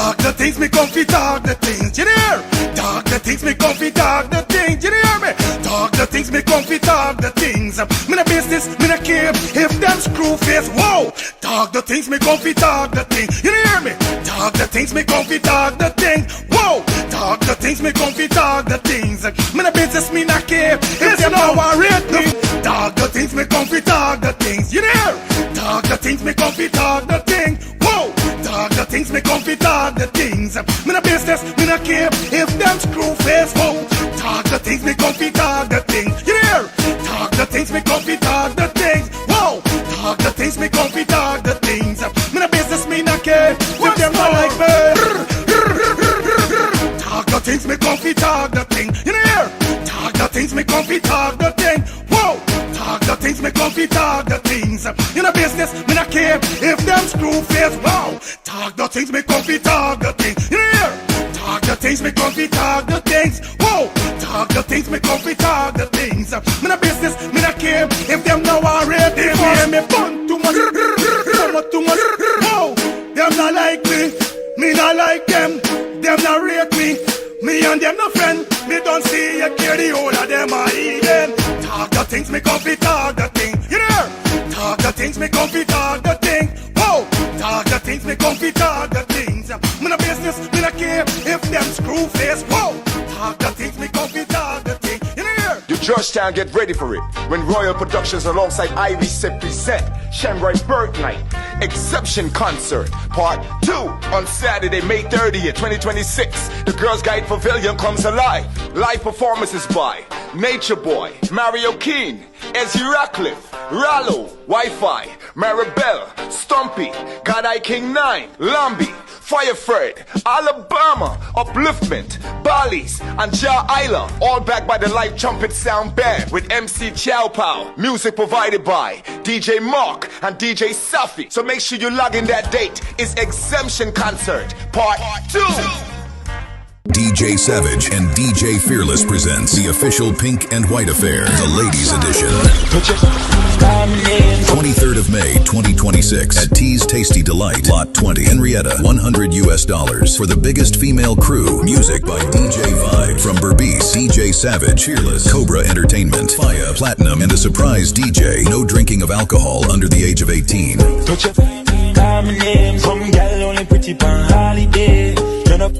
Talk the things me comfy, talk the things, you hear? Talk the things me comfy, talk the things, you hear me? Talk the things me comfy, talk the things. Me no business, me no care if them screw face. Whoa! Talk the things me comfy, talk the things, you hear me? Talk the things me comfy, talk the things. Whoa! Talk the things me comfy, talk the things. Me no business, me no care if them no worry me. Talk the things me comfy, talk the things, you hear? Talk the things me comfy, talk the things. Whoa! Talk the things me comfy, talk the things. Me no business, me no care if them screw face. Whoa! Talk the things me comfy, talk the things. You hear? Talk the things me comfy, talk the things. Whoa! Talk the things me comfy, talk the things. Me no business, me no care if them not like me. Talk the things me comfy, talk the thing. You hear? Talk the things me comfy, talk the thing. Whoa! Talk the things me comfy, talk the things. You know business, me not care if them screw face. Wow! Talk the things me comfy, talk the things. You hear? Talk the things me comfy, talk the things. Whoa! Talk the things me comfy, talk the things. Me no business, me not care if them now already. They hear me fun too much, too much. Whoa! Them not like me not like them. Them not rate me. Me and them no friend. Me don't see you care the whole of them are eating. Talk the things me comfy, talk the thing. You hear? Talk the things me comfy, talk the thing. Whoa! Talk the things me comfy, talk the things. Me no business, me no care if them screw face. Whoa! Talk the things me comfy, talk the thing. You hear? You Georgetown, get ready for it. When Royal Productions alongside Iris present Shamrock Bird Night Exception Concert Part 2 on Saturday, May 30th, 2026. The Girls Guide Pavilion comes alive. Live performances by Nature Boy, Mario Keen, Ezzy Ratcliffe, Rallo, Wi-Fi, Maribel, Stumpy, God I King 9, Lambi, Firefred, Alabama, Upliftment, Bally's, and Ja Isla, all backed by the live trumpet sound band with MC Chow Pow. Music provided by DJ Mark and DJ Safi. So make sure you log in that date. It's Exemption Concert Part 2. DJ Savage and DJ Fearless presents the official Pink and White Affair, the Ladies Edition. 23rd of May, 2026 at T's Tasty Delight, Lot 20, Henrietta, $100 for the biggest female crew. Music by DJ Vibe from Berbice, DJ Savage, Fearless, Cobra Entertainment, Faya, Platinum, and a surprise DJ. No drinking of alcohol under the age of 18. Some gal only pretty pan holiday. Turn up.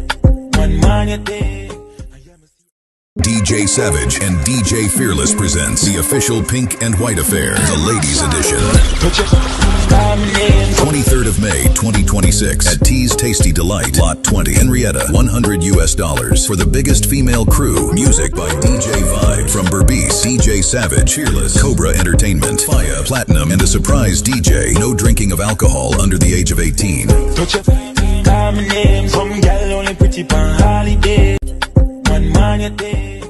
DJ Savage and DJ Fearless presents the official Pink and White Affair, the Ladies Edition. 23rd of May, 2026 at T's Tasty Delight, Lot 20, Henrietta, $100 for the biggest female crew. Music by DJ Vibe from Berbice, DJ Savage, Fearless, Cobra Entertainment, Faya, Platinum, and a surprise DJ. No drinking of alcohol under the age of 18. Some gal only pretty pan holiday. One man a day.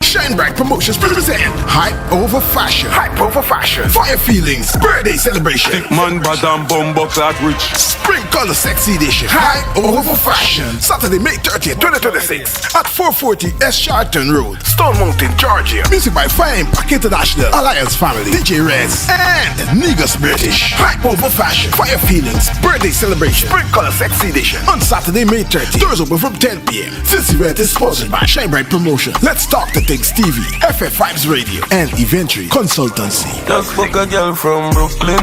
Shine Bright Promotions present Hype Over Fashion. Hype Over Fashion. Fire Feelings Birthday Celebration. Thick man, badam, bumbo, clad rich. Spring Color Sexy Edition. Hype Over Fashion. Saturday, May 30th, 2026 at 440 S. Charlton Road, Stone Mountain, Georgia. Music by Fire Impact International, Alliance Family, DJ Reds, and Niggas British. Hype Over Fashion. Fire Feelings Birthday Celebration. Spring Color Sexy Edition on Saturday, May 30th. Doors open from 10 p.m. This event is sponsored by Shine Bright Promotions. Let's talk to things TV, FF Vibes Radio, and Eventry Consultancy. Just fuck a girl from Brooklyn.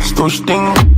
Stush thing.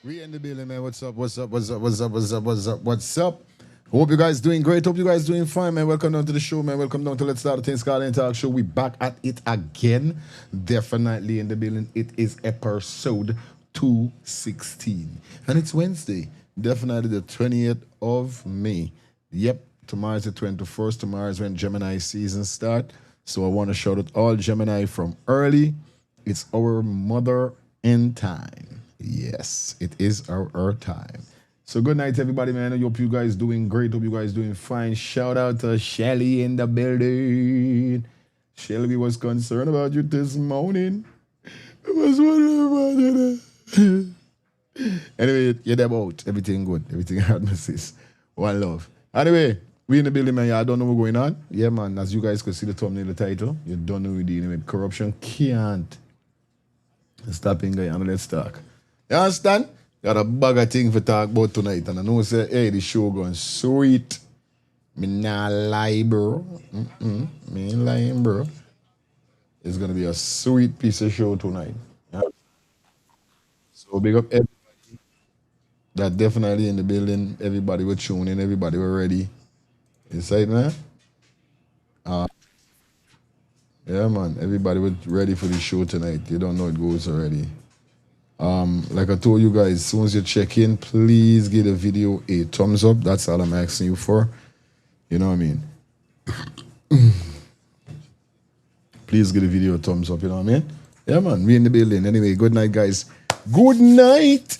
We in the building, man. What's up? What's up? What's up? What's up? What's up? What's up? What's up? Hope you guys doing great. Hope you guys doing fine, man. Welcome down to the show, man. Welcome down to Let's Start the Things Called Talk Show. We back at it again. Definitely in the building. It is episode 216. And it's Wednesday. Definitely the 20th of May. Yep. Tomorrow is the 21st. Tomorrow is when Gemini season start. So I want to shout out all Gemini from early. It's our mother in time. Yes, it is our time. So good night, everybody, man. I hope you guys doing great. Hope you guys doing fine. Shout out to Shelly in the building. Shelly, we was concerned about you this morning. I was wondering about you. Anyway, you're there about everything good. Everything hard, sis. One love. Anyway, we in the building, man. I don't know what's going on. Yeah, man. As you guys can see the thumbnail, the title, you don't know we're dealing with corruption. Can't. Stop in Guyana. Let's talk. You understand? Got a bag of things to talk about tonight. And I know say, hey, the show going sweet. Me not lie, bro. Me ain't lying, bro. It's going to be a sweet piece of show tonight. Yeah? So big up everybody that definitely in the building. Everybody will tune in. Everybody will ready. Inside, man? Yeah, man. Everybody was ready for the show tonight. You don't know it goes already. Like I told you guys, as soon as you check in, please give the video a thumbs up. That's all I'm asking you for. You know what I mean? Please give the video a thumbs up, you know what I mean? Yeah, man, we in the building. Anyway, good night, guys. Good night.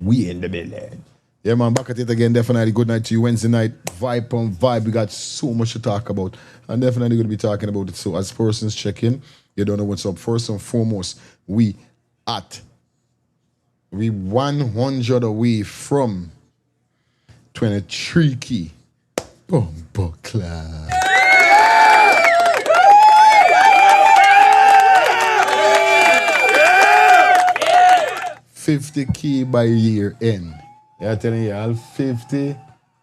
We in the building. Yeah, man, back at it again. Definitely good night to you. Wednesday night, vibe on vibe. We got so much to talk about. I'm definitely going to be talking about it. So as persons check in, you don't know what's up. First and foremost, we 100 away from 23 key. Bumbo clap. Yeah. 50 key by year end. Yeah, telling you all 50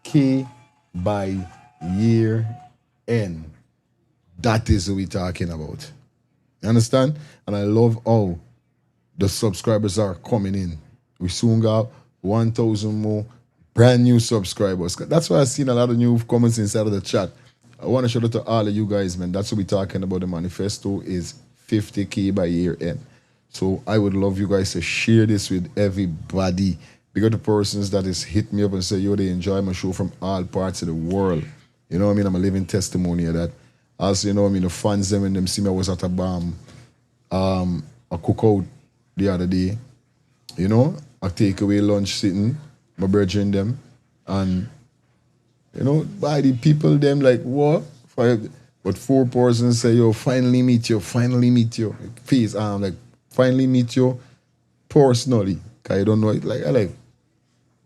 key by year end. That is what we're talking about. You understand? And I love how the subscribers are coming in. We soon got 1,000 more brand new subscribers. That's why I've seen a lot of new comments inside of the chat. I want to shout out to all of you guys, man. That's what we're talking about. The manifesto is 50K by year end. So I would love you guys to share this with everybody. Because the persons that is hit me up and say, yo, they enjoy my show from all parts of the world. You know what I mean? I'm a living testimony of that. Also, you know what I mean? The fans, them, when them see me, I was at a cookout the other day. You know? A takeaway lunch sitting, my brethren them. And, you know, by the people, them like, what? But 4 persons say, yo, finally meet you. Please, like, finally meet you personally. Because I don't know it. Like, I like,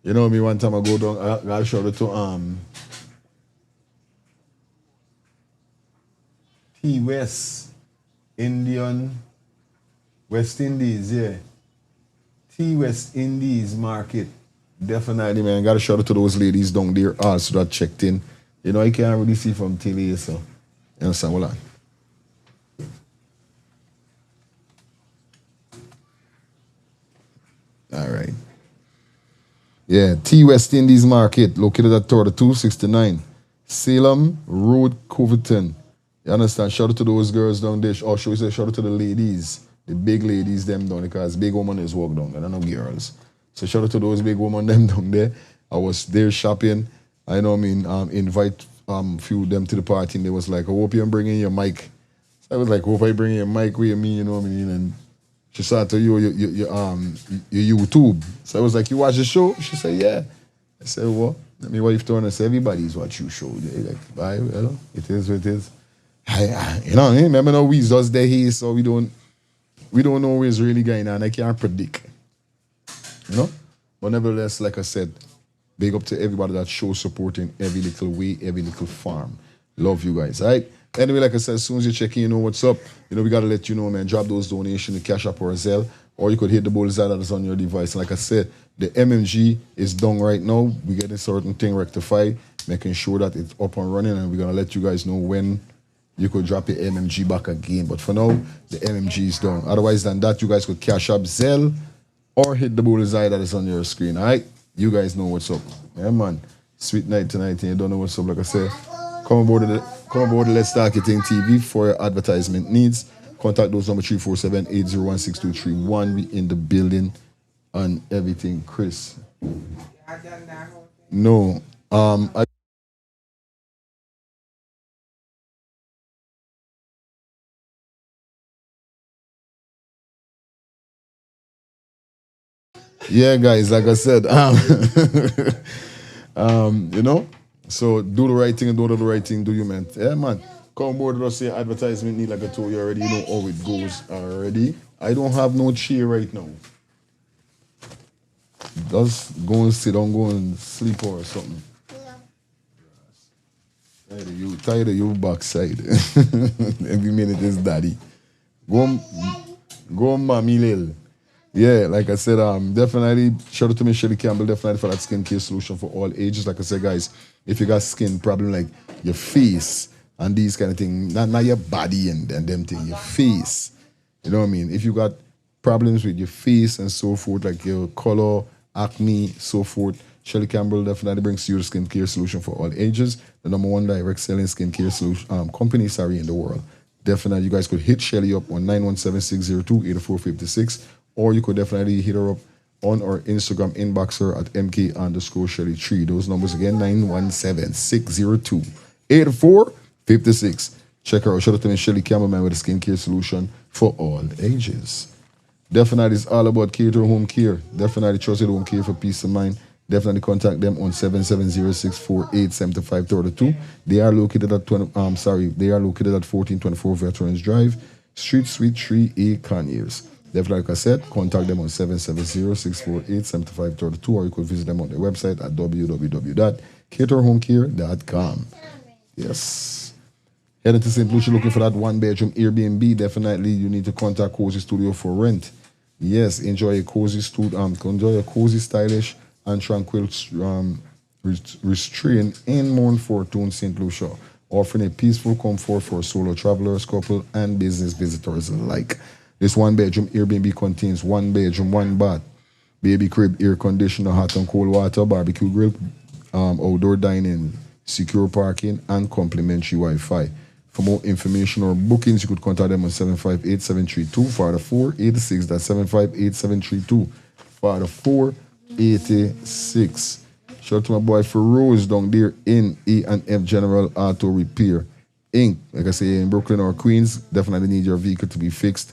you know me, one time I go down, I showed it to T West West Indies, yeah. T West Indies market. Definitely, man. Gotta shout out to those ladies down there also that checked in. You know, I can't really see from TV, so you understand? Hold on. All right. Yeah, T West Indies Market, located at 3269 Salem Road, Coverton. You understand? Shout out to those girls down there. Or should we say shout out to the ladies, the big ladies them down there, because big woman is walk down there, they're not girls. So shout out to those big women them down there. I was there shopping. I know, I mean, invite few of them to the party, and they was like, I hope you're bringing your mic. So I was like, hope I bring your mic, what you mean, you know what I mean? And she said to you, your YouTube. So I was like, you watch the show? She said, yeah. I said, well, let me wife turn and say, everybody's watch you show. They like, bye, well, it is what it is. You know what I mean? Remember now we just there here, so we don't know what's really going on. I can't predict. You know? But nevertheless, like I said, big up to everybody that shows support in every little way, every little farm. Love you guys, all right? Anyway, like I said, as soon as you check in, you know what's up. You know, we got to let you know, man, drop those donations to Cash App or Zelle, or you could hit the bullseye that is on your device. Like I said, the MMG is done right now. We getting certain thing rectified, making sure that it's up and running, and we're going to let you guys know when you could drop your MMG back again. But for now, the MMG is done. Otherwise than that, you guys could Cash App, Zelle, or hit the bullseye that is on your screen. All right, you guys know what's up. Yeah, man. Sweet night tonight, and you don't know what's up. Like I said, come aboard the Let's Talk It Thing TV for your advertisement needs. Contact those number 347-801-6231. We in the building and everything. Chris. No. Yeah, guys, like I said, you know, so do the right thing and don't do the right thing, do you, man? Yeah, man. Come aboard with us, say advertisement need, like I told you already, you know how it goes already. I don't have no chair right now. Just go and sit down, go and sleep or something. Tired of you backside. Every minute is daddy. Go, mommy lil. Yeah, like I said, definitely shout out to Michelle Campbell, definitely for that skincare solution for all ages. Like I said, guys, if you got skin problem like your face and these kind of things, not your body and them things, your face. You know what I mean? If you got problems with your face and so forth, like your color, acne, so forth, Shelly Campbell definitely brings you the skincare solution for all ages. The number one direct selling skincare solution company, in the world. Definitely, you guys could hit Shelly up on 917-602-8456, or you could definitely hit her up on our Instagram inbox her at mk_Shelly3. Those numbers again, 917-602-8456. Check her out. Shout out to me, Shelly Campbell, man, with a skincare solution for all ages. Definitely, it's all about care to home care. Definitely, trusted home care for peace of mind. Definitely contact them on 770-648-7532. They are located at they are located at 1424 Veterans Drive, Street Suite 3A, Conyers. Definitely, like I said, contact them on 770-648-7532, or you could visit them on their website at www.caterhomecare.com. Yes. Heading to St. Lucia looking for that one-bedroom Airbnb. Definitely, you need to contact Cozy Studio for rent. Yes, enjoy a cozy stylish and tranquil restraint in Mount Fortune, St. Lucia, offering a peaceful comfort for solo travelers, couple, and business visitors alike. This one-bedroom Airbnb contains one bedroom, one bath, baby crib, air conditioner, hot and cold water, barbecue grill, outdoor dining, secure parking, and complimentary Wi-Fi. For more information or bookings, you could contact them on 758-732 484-86. That's 758-732 484-86. Shout out to my boy Feroz down there in E&F General Auto Repair Inc. Like I say, in Brooklyn or Queens, definitely need your vehicle to be fixed.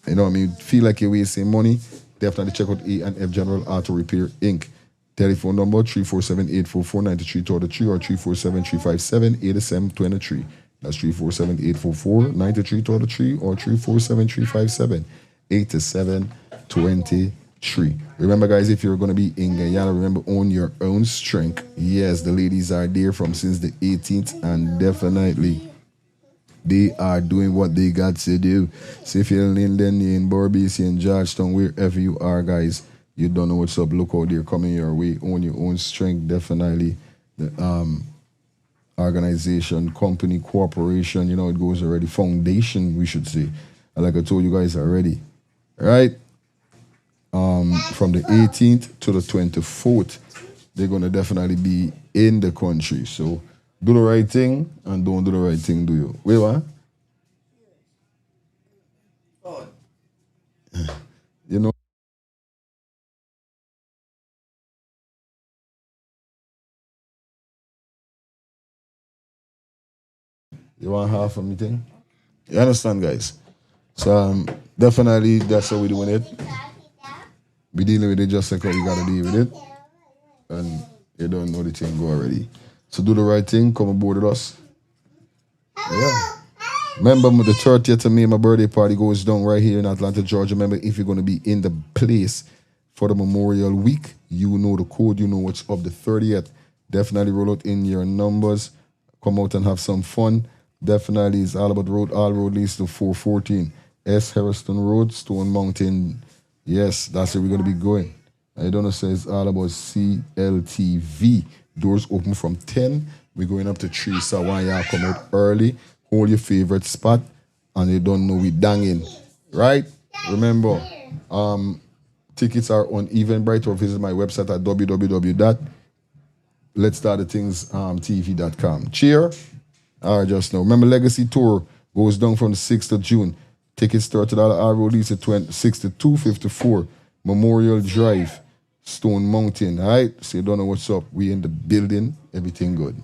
You know what I mean? Feel like you're wasting money, definitely check out E&F General Auto Repair Inc. Telephone number 347-844-9333 or 347-357-8723. That's 347-844-9333 or 347-357-8723. Remember, guys, if you're going to be in Guyana, remember, own your own strength. Yes, the ladies are there from since the 18th, and definitely they are doing what they got to do. So if you're in Linden, you're in Berbice, you're in Georgetown, wherever you are, guys, you don't know what's up. Look out there coming your way. Own your own strength, definitely. The organization, company, corporation, you know, it goes already. Foundation, we should say. And like I told you guys already, right? From the 18th to the 24th, they're going to definitely be in the country. So do the right thing and don't do the right thing, do you? Wait, what? You know? You want half of me thing? You understand, guys? So definitely that's how we're doing it. We dealing with it just like how you gotta deal with it. And you don't know the thing go already. So do the right thing, come aboard with us. Yeah. Remember the 30th of May, my birthday party goes down right here in Atlanta, Georgia. Remember, if you're gonna be in the place for the Memorial Week, you know the code, you know what's up. The 30th. Definitely roll out in your numbers. Come out and have some fun. Definitely, it's all about road. All road leads to 414 S. Harrison Road, Stone Mountain. Yes, that's where we're going to be going. I don't know, say it's all about CLTV. Doors open from 10. We're going up to 3. So why y'all come out early, hold your favorite spot, and you don't know we danging. Right? Remember, 10 Tickets are on Eventbrite or visit my website at www.letstartthethingsTV.com. Cheer. All right, just now. Remember, Legacy Tour goes down from the 6th of June. Tickets start at our release at 6254 Memorial Drive, Stone Mountain. All right, so you don't know what's up. We in the building. Everything good.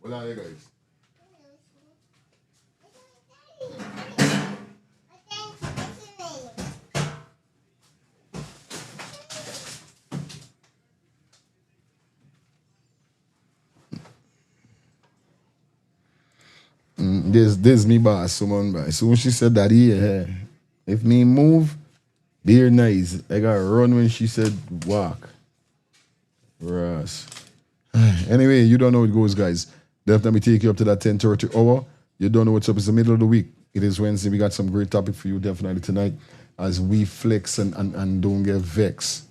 What are you guys? This me boss, someone by. So when she said that, yeah, if me move, be nice. I got run when she said walk. Ross. Anyway, you don't know how it goes, guys. Definitely take you up to that 10:30 hour. You don't know what's up. It's the middle of the week. It is Wednesday. We got some great topic for you definitely tonight as we flex and don't get vexed.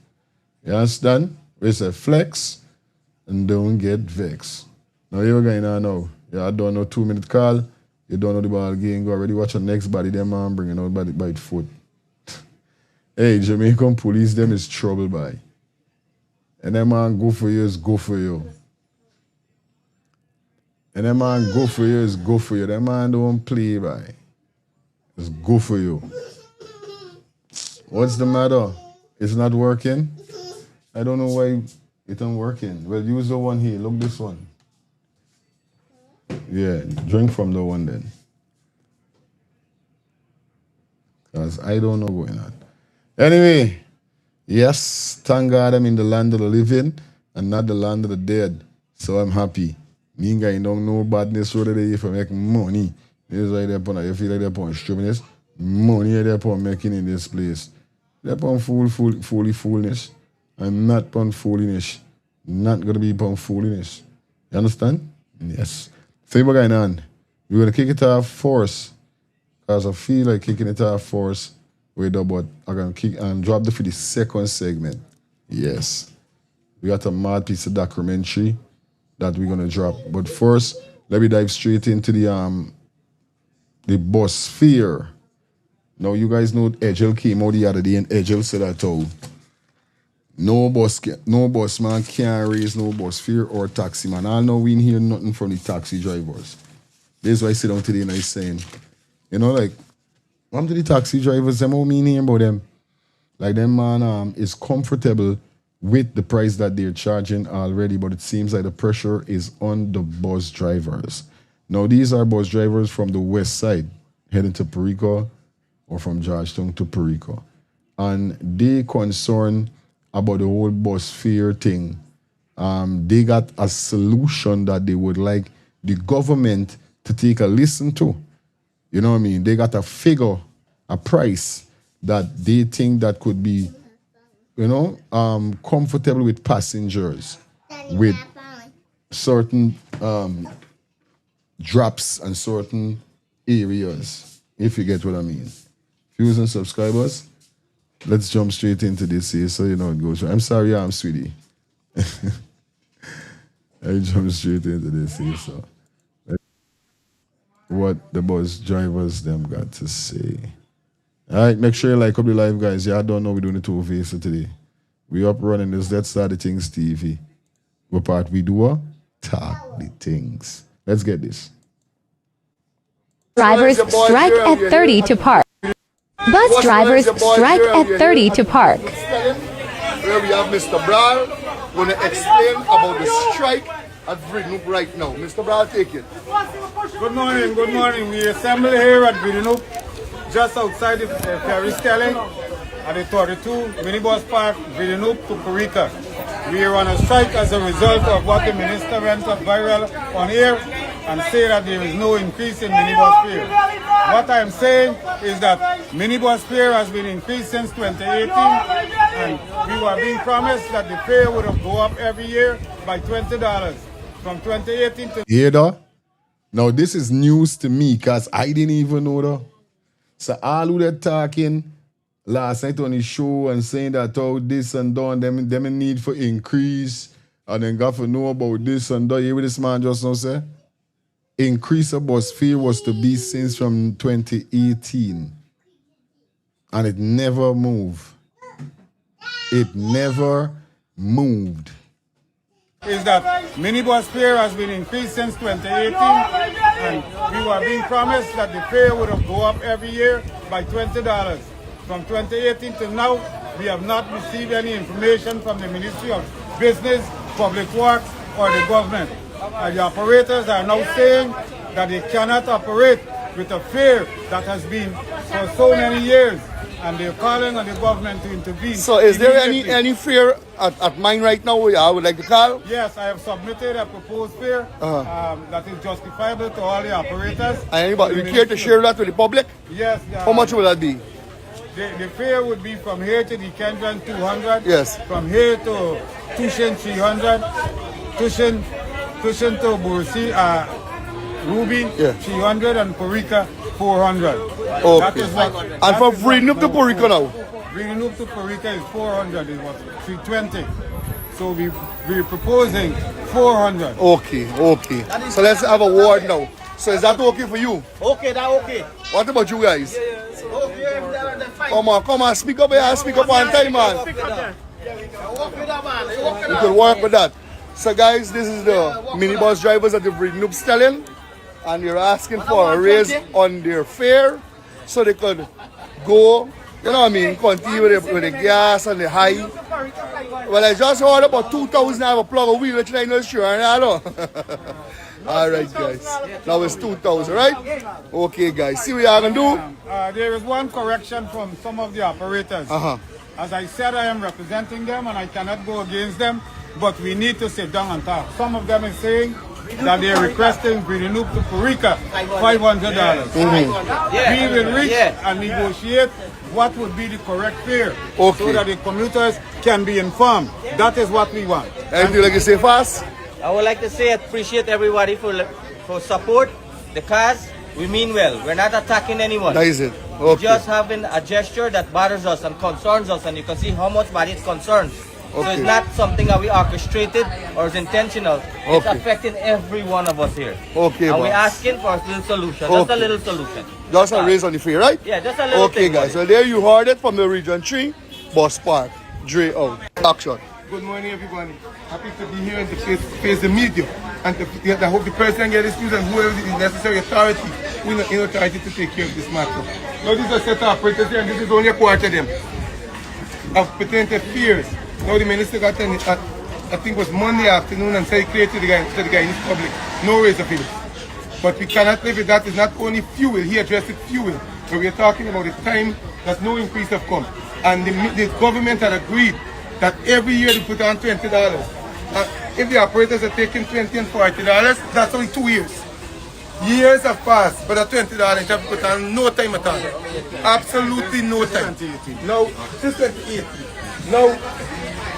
You understand? We say flex and don't get vexed. Now you're going on now. Yeah, I don't know 2-minute call. You don't know the ball game. Go already watch the next body. Them man bringing out by the foot. Hey, Jamaican police, them is trouble by. And them man go for you is go for you. And them man go for you is go for you. Them man don't play by. It's go for you. What's the matter? It's not working? I don't know why it ain't working. Well, use the one here. Look this one. Yeah, drink from the one then. Because I don't know going on. Anyway, yes, thank God I'm in the land of the living and not the land of the dead. So I'm happy. Me guy don't know badness road today if I make money. This is why they're upon, you feel like they're upon stupidness. Money they're upon making in this place. They're upon foolishness. I'm not upon foolishness. Not gonna be upon foolishness. You understand? Yes. So what's going on? We're gonna kick it off first. Because I feel like kicking it off first. Wait up, but I'm gonna kick and drop for the second segment. Yes. We got a mad piece of documentary that we're gonna drop. But first, let me dive straight into the Bosphere. Now you guys know Edgel came out the other day and Edgel said that no boss man can't raise no Bosphere or taxi man. I know we ain't hear nothing from the taxi drivers. This is why I sit down today and I saying, you know, like, I'm to the taxi drivers, them all mean about them. Like them man is comfortable with the price that they're charging already, but it seems like the pressure is on the bus drivers. Now these are bus drivers from the west side heading to Perico or from Georgetown to Perico. And they concerned about the whole bus fare thing. They got a solution that they would like the government to take a listen to. You know what I mean? They got a figure, a price that they think that could be, you know, comfortable with passengers with certain drops and certain areas, if you get what I mean. Viewers and subscribers, let's jump straight into this here so you know it goes. I'm sorry, I'm sweetie. I jump straight into this here, so what the bus drivers them got to say. All right, make sure you like up the live, guys. Yeah, I don't know we're doing the two faces today. We up running this Let's Start the Things TV. What part we do? Talk the things. Let's get this. Drivers strike at 30 to park. Bus drivers strike at 30 to park. Where we have Mr. Brown going to explain about the strike at Vidinoop right now. Mr. Brown, take it. Good morning, good morning. We assemble here at Vidinoop, just outside the ferry stelling at the 32 minibus park, Vidinoop to Perica. We are on a strike as a result of what the minister went up viral on air and say that there is no increase in minibus fare. What I'm saying is that minibus fare has been increased since 2018 and we were being promised that the fare would have go up every year by $20 from 2018 to... Hear that? Now this is news to me because I didn't even know that. So all who that talking last night on the show and saying that this and that, them in need for increase and then got to know about this and that. You hear what this man just now say? Increase of bus fare was to be since from 2018 and it never moved. It never moved. Is that minibus fare has been increased since 2018, and we were being promised that the fare would have go up every year by $20. From 2018 to now, we have not received any information from the Ministry of Business, Public Works, or the government. And the operators are now saying that they cannot operate with a fare that has been for so many years, and they're calling on the government to intervene. So is there any fare at mine right now I would like to call? Yes, I have submitted a proposed fare that is justifiable to all the operators. And anybody, you care to share that with the public? Yes. How much will that be? The fare would be from here to the Kendron 200. Yes. From here to Tushin 300. Tushin to Bursi, Ruby 300, and Purika 400. Okay. That is what, and for Freedom to Purika now? Freedom to Purika is 400. It was 320. So we're proposing 400. Okay. So let's have a word now. So is that okay for you? Okay, that okay. What about you guys? Okay, come on, speak up here, speak up on time, man. You can work with that. So guys, this is the minibus drivers at the Freedom Stallion, and they're asking for a raise on their fare so they could go, you know what I mean, continue with the gas and the high. Well, I just heard about 2,000 I have a plug of wheel, which I'm not sure, I know. Alright guys, now it's 2,000, right? Okay guys, see what y'all gonna do? There is one correction from some of the operators. As I said, I am representing them and I cannot go against them, but we need to sit down and talk. Some of them is saying that they are requesting Bridinoop to Purika $500. We will reach and negotiate what would be the correct fare so that the commuters can be informed. That is what we want. Anything you like to say fast? I would like to say I appreciate everybody for support. The cars, we mean well. We're not attacking anyone. That is it. We're just having a gesture that bothers us and concerns us, and you can see how much body it concerns. So it's not something that we orchestrated or is intentional. It's affecting every one of us here. And we're asking for a little solution. Just a little solution. Just a raise on the fare, right? Yeah, just a little Okay guys, so there you heard it from the Region 3 Bus Park. Dre out. Action. Good morning everybody. Happy to be here and to face the media. And I hope the president get this news and whoever the necessary authority will in authority to take care of this matter. Now this is a set of operators here and this is only a quarter of them. Of potential fears. Now the minister got in, I think it was Monday afternoon, and said he clear to the Guyanese public, no raise of it. But we cannot live with that. It's not only fuel, he addressed it fuel. But we are talking about the time that no increase have come. And the government had agreed that every year they put on $20. If the operators are taking $20 and $40, that's only 2 years. Years have passed, but at $20 they have put on no time at all. Absolutely no time. Now, since 2018. Now,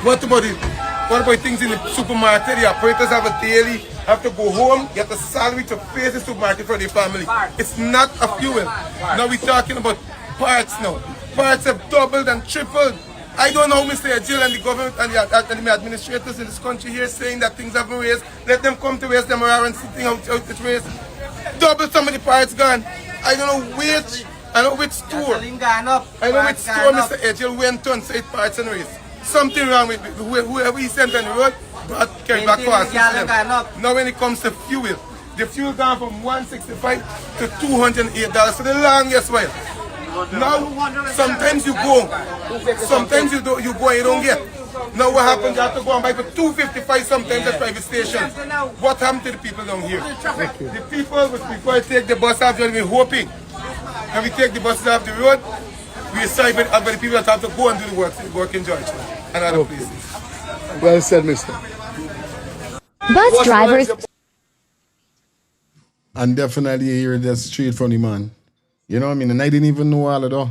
what about things in the supermarket? The operators have a daily, have to go home, get a salary to face the supermarket for their family. It's not a fuel. Now we're talking about parts now. Parts have doubled and tripled. I don't know, Mr. Jill and the government and the administrators in this country here saying that things haven't raised. Let them come to West Demerara and see things out it's raised. Double some of the parts gone. I don't know which. I know which store. I know which store Mr. Edgel went on said parts and race. Something wrong with whoever he sent on the road, but carry back costs. Now when it comes to fuel, the fuel gone from $165 to $208 for the longest while. Now sometimes you go, sometimes you go and you don't get. Now what happens? You have to go and buy for $255 sometimes at private stations. What happened to the people down here? The people before I take the bus off, we're hoping. And we take the buses off the road, we sorry for the people that have to go and do the work in Georgia and other places. Well said, mister. Bus drivers. And definitely hear that straight from the man. You know what I mean? And I didn't even know all of that.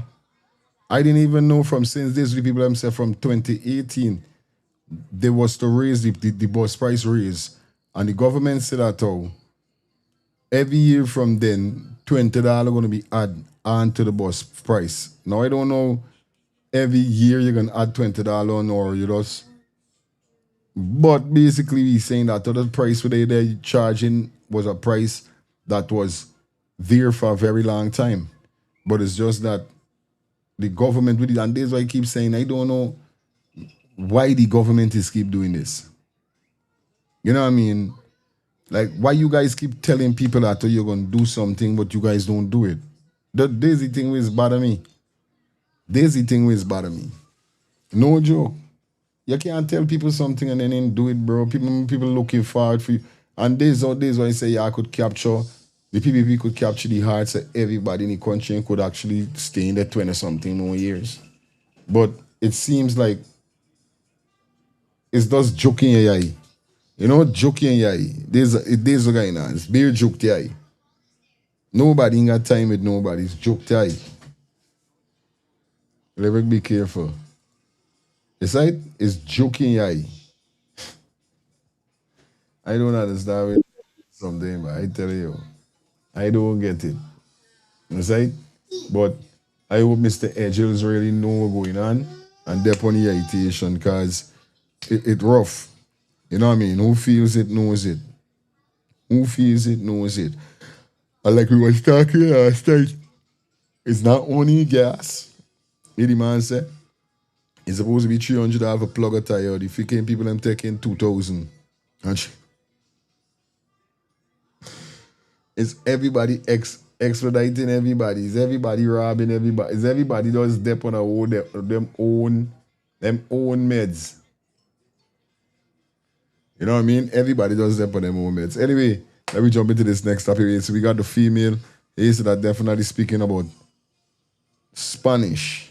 I didn't even know from since this, the people themselves from 2018, they was to raise the bus price raise. And the government said that every year from then, $20 going to be added on to the bus price. Now, I don't know every year you're going to add $20 on or you just... But basically, we're saying that the price they're charging was a price that was there for a very long time. But it's just that the government with it, and this is why I keep saying, I don't know why the government is keep doing this. You know what I mean? Like, why you guys keep telling people that you're gonna do something, but you guys don't do it? There's the thing which bother me. There's the thing which bother me. No joke. You can't tell people something and then do it, bro. People looking forward for you. And there's all days when I say, yeah, I could capture, the PPP could capture the hearts of everybody in the country and could actually stay in the 20-something more years. But it seems like it's just joking, yeah. You know, joking, yeah. There's a guy now. It's bare joke, yeah. Nobody ain't got time with nobody. It's joke, yeah. Let me be careful. It's like, it's joking, yeah. I don't understand with something, but I tell you, I don't get it. You see? But I hope Mr. Edgels really know what's going on and they're on the irritation because it rough. You know what I mean? Who feels it knows it. Who feels it knows it. And like we was talking last night, it's not only gas. The man said, it's supposed to be 300 to have a plug a tire. The freaking people I'm taking 2,000. It's everybody expediting everybody. It's everybody robbing everybody. It's everybody does dep on them own meds. You know what I mean? Everybody does dep on them own meds. Anyway, let me jump into this next topic. So we got the female. Is that definitely speaking about Spanish.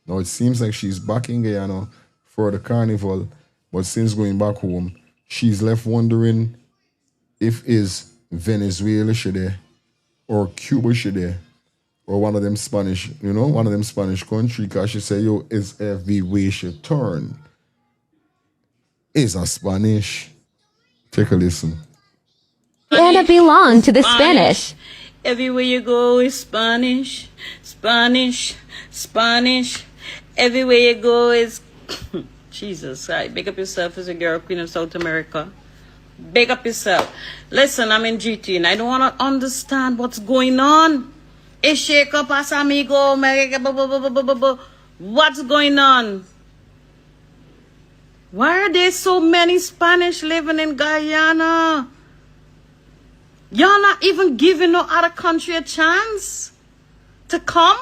Now it seems like she's back in Guyana for the carnival, but since going back home, she's left wondering if is Venezuela should there or Cuba should there or one of them Spanish, one of them Spanish country, because she say, yo, it's every way she turn. Is a Spanish. Take a listen. Guyana belong to the Spanish. Everywhere you go is Spanish, Spanish, Spanish. Everywhere you go is Jesus. Right, big up yourself as a girl, Queen of South America. Big up yourself. Listen, I'm in GT and I don't want to understand what's going on. It's shake up as amigo. What's going on? Why are there so many Spanish living in Guyana? Y'all not even giving no other country a chance to come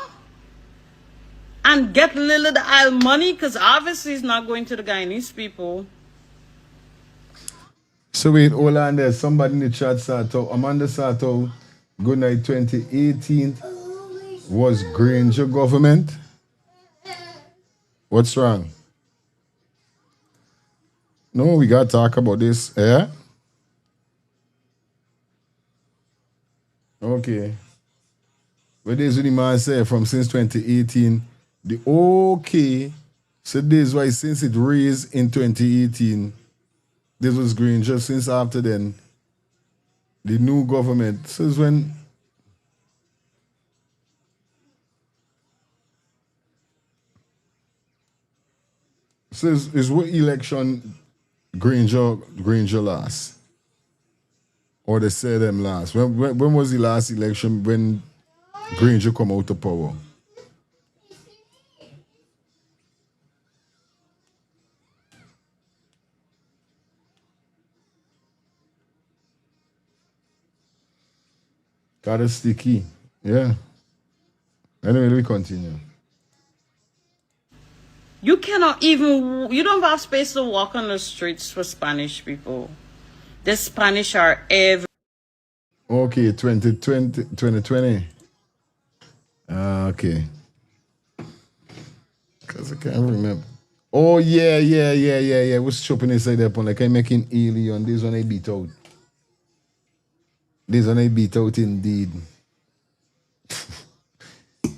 and get little of the Isle money, because obviously it's not going to the Guyanese people. So wait, hold on there. Somebody in the chat Sato, Amanda Sato, good night 2018 was Granger government. What's wrong? No, we got to talk about this. Yeah? Okay. But this is what the man said from since 2018. The okay. So this is why since it raised in 2018, this was Granger. Since after then, the new government. So it's when is what election Granger last? Or they say them last? When was the last election when Granger come out of power? Got a sticky. Yeah. Anyway, we continue. You cannot even, you don't have space to walk on the streets for Spanish people. The Spanish are every. Okay, 2020. Okay. Because I can't remember. Oh, yeah. What's chopping inside that one? Like I'm making alien. This one I beat out. This one I beat out indeed.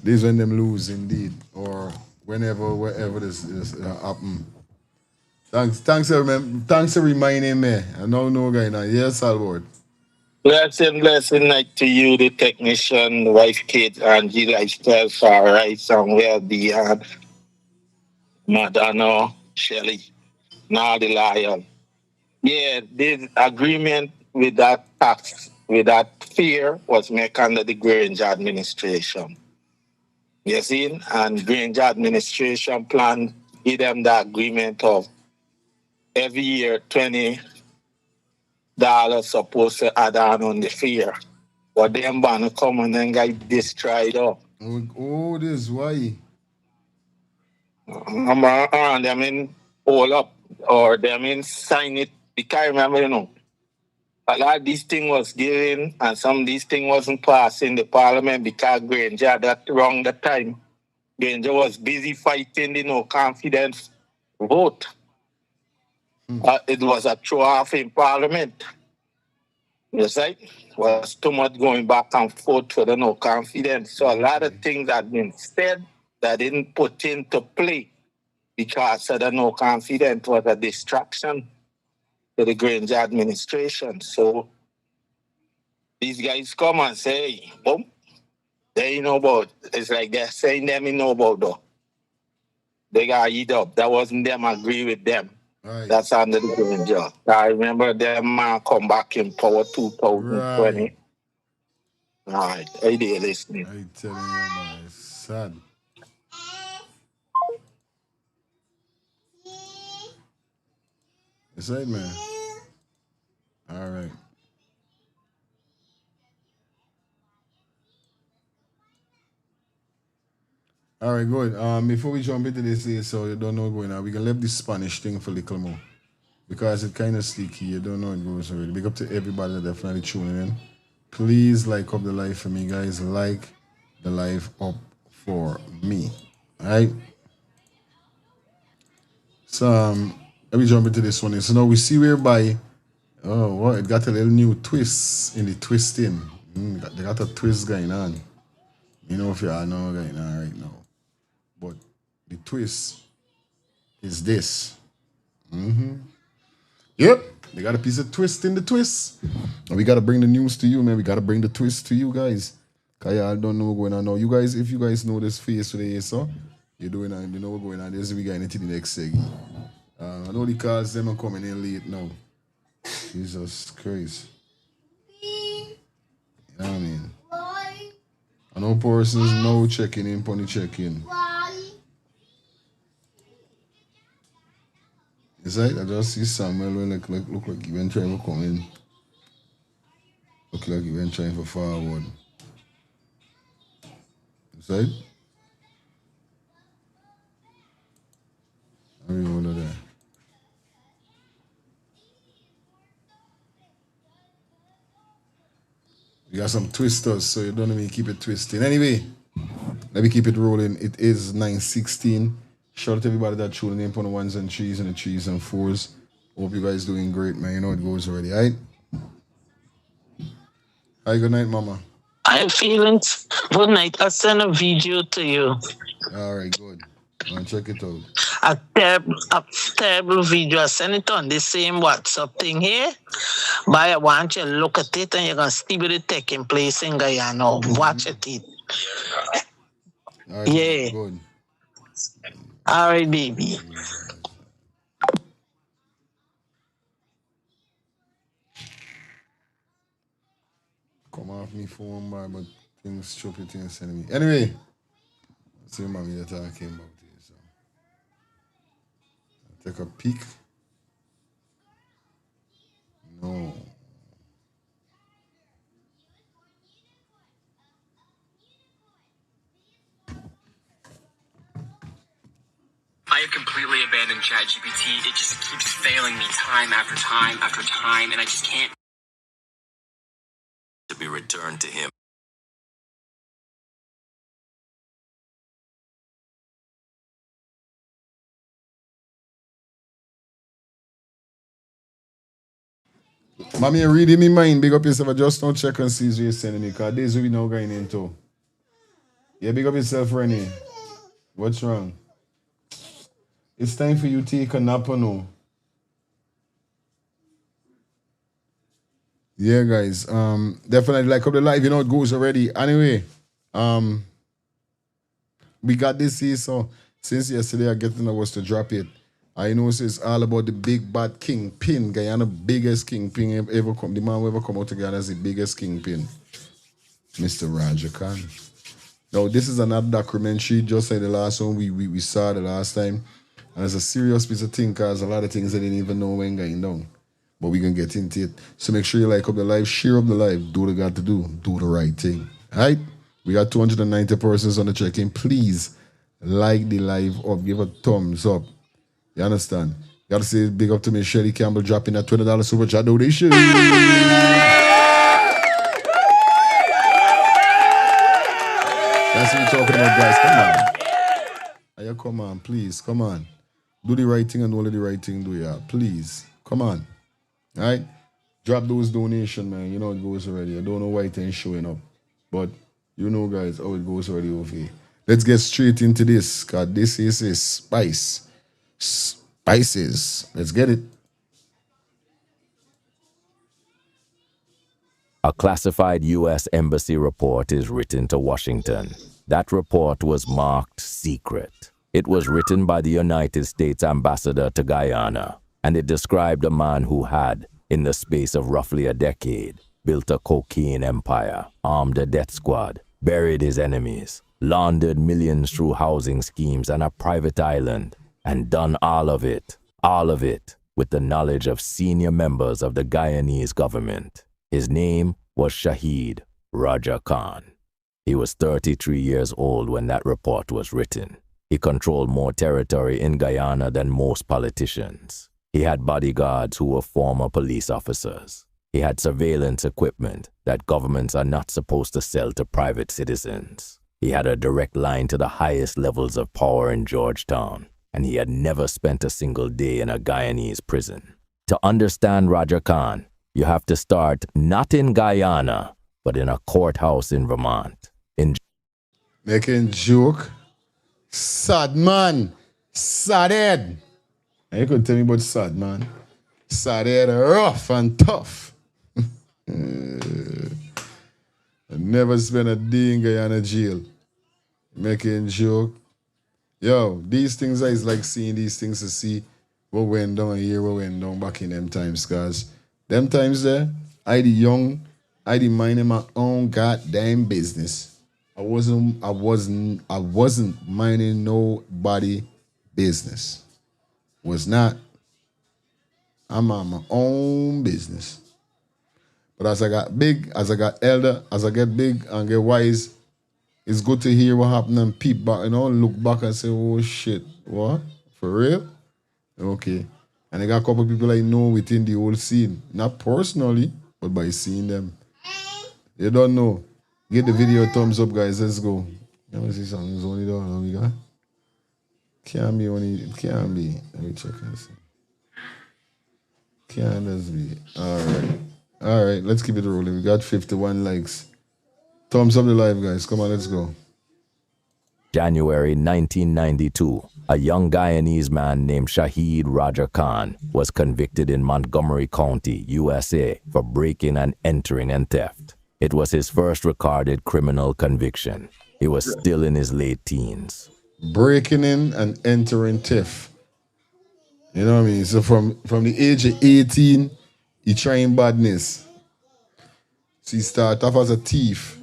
This one them lose indeed. Or wherever this happen. Thanks for reminding me. I know guy now. Yes, Salvador. Blessing night to you, the technician, wife, kids, and the lifestyle for rights and well-being. Madonna, Shelley, now the lion. Yeah, this agreement with that tax, with that fear was made under the Granger administration. You see? And Granger administration plan give them the agreement of every year $20 supposed to add on the fare. But them gonna come and then get destroyed up. Oh, this why? I'm around them in all up or them in sign it. Because I remember, a lot of these things was given and some of these things wasn't passed in the parliament because Granger had that wrong that time. Granger was busy fighting the no confidence vote. It was a throw off in parliament. You see? Was too much going back and forth for the no confidence. So a lot of things had been said that didn't put into play because of the no confidence was a distraction to the Granger administration. So these guys come and say, hey, boom, they know about. It's like they're saying them know about though. They got eat up. That wasn't them agree with them. Right. That's under the Granger. I remember them come back in power 2020. Right. All right, I did listening. I telling you, man, it's sad. It's right, man. All right. All right, good. Before we jump into this, so you don't know what's going on, we can leave this Spanish thing for a little more because it's kind of sticky. You don't know it goes already. Big up to everybody that definitely tuning in. Please like up the live for me, guys. Like the live up for me. All right. So let me jump into this one. So now we see whereby, oh, what it got a little new twist in the twisting. They got a twist going on. You know if you all know going on right now. But the twist is this. Yep, they got a piece of twist in the twist. And we got to bring the news to you, man. We got to bring the twist to you guys. Because y'all don't know what's going on now. You guys, if you guys know this face today, so you're doing it, you know what's going on. This is we got into the next segment. I know the cars, them are coming in late now. Jesus Christ. You know what I mean? I know persons now checking in, pony checking. It's like I just see Samuel when look like he been trying to come in. Look like he been trying for forward. It's like I mean over there. We got some twisters, so you don't know me keep it twisting. Anyway, let me keep it rolling. It is 9:16. Shout out to everybody that tuning in on the ones and threes and the threes and fours. Hope you guys doing great, man. You know it goes already, alright? Hi, good night, mama. I'm feeling good night. I'll send a video to you. Alright, good. I'll check it out. A terrible video. I send it on the same WhatsApp thing here. But I want you to look at it and you're going to see what it's taking place in Guyana. Watch it. Right, yeah. Good. All right, baby. Come off me phone, bar, but things stupid things sending me. Anyway, let's see what you're talking about here. So, take a peek. No. I have completely abandoned ChatGPT. It just keeps failing me time after time after time, and I just can't. To be returned to him. Mommy, reading me mind. Big up yourself. I just don't check and see what you're sending me. Because this is what we now going into. Yeah, big up yourself, Rennie. What's wrong? It's time for you to take a nap or no? Yeah, guys. Definitely like up the live. You know it goes already. Anyway, we got this here. So since yesterday I get to know was to drop it. I know it's all about the big bad kingpin. Guyana biggest kingpin ever come. The man who ever come out to Guyana is the biggest kingpin. Mr. Roger Khan. Now this is another documentary, just like the last one we saw the last time. And it's a serious piece of thing because a lot of things I didn't even know when going down. But we can get into it. So make sure you like up the live, share up the live, do what you got to do the right thing. Alright? We got 290 persons on the check-in. Please like the live up, give a thumbs up. You understand? Gotta say big up to me, Shelly Campbell dropping that $20 super chat donation. That's what we're talking about, guys. Come on. Yeah, come on, please. Come on. Do the right thing and only the right thing do ya. Please. Come on. All right? Drop those donations, man. You know it goes already. I don't know why it ain't showing up. But you know, guys, how it goes already over here. Let's get straight into this, because this is a spice. Spices. Let's get it. A classified U.S. Embassy report is written to Washington. That report was marked secret. It was written by the United States ambassador to Guyana, and it described a man who had, in the space of roughly a decade, built a cocaine empire, armed a death squad, buried his enemies, laundered millions through housing schemes and a private island, and done all of it, with the knowledge of senior members of the Guyanese government. His name was Shahid Raja Khan. He was 33 years old when that report was written. He controlled more territory in Guyana than most politicians. He had bodyguards who were former police officers. He had surveillance equipment that governments are not supposed to sell to private citizens. He had a direct line to the highest levels of power in Georgetown, and he had never spent a single day in a Guyanese prison. To understand Raja Khan, you have to start not in Guyana, but in a courthouse in Vermont. Making joke. Sad man. Sad head. You could tell me about sad man. Sad head, rough and tough. I never spent a day in Guyana jail. Making joke. Yo, these things is like seeing these things to see what went down here, what went down back in them times, guys. Them times there, I the young, I the minding my own goddamn business. I wasn't minding nobody business. Was not. I'm on my own business. But as I got big, as I got elder, as I get big and get wise, it's good to hear what happened and peep back, look back and say, oh shit, what? For real? Okay. And I got a couple people I know within the whole scene. Not personally, but by seeing them. You don't know. Get the video a thumbs up, guys. Let's go. Let me see something. Only down. We got. Can't be. Let me check and see. Can't just be. All right. Let's keep it rolling. We got 51 likes. Thumbs up the live, guys. Come on, let's go. January 1992, a young Guyanese man named Shahid Raja Khan was convicted in Montgomery County, USA, for breaking and entering and theft. It was his first recorded criminal conviction. He was still in his late teens. Breaking in and entering theft. You know what I mean? So from the age of 18, he trying badness. So he started off as a thief,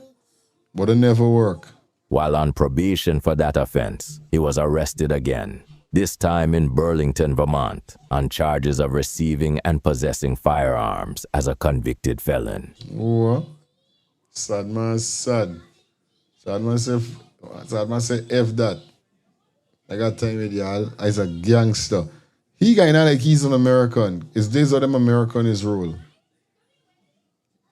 but it never worked. While on probation for that offense, he was arrested again, this time in Burlington, Vermont, on charges of receiving and possessing firearms as a convicted felon. Oh, sad man, sad. Sad man say F that. I got time with y'all. He's a gangster. He kinda like he's an American. It's this or them American is rule.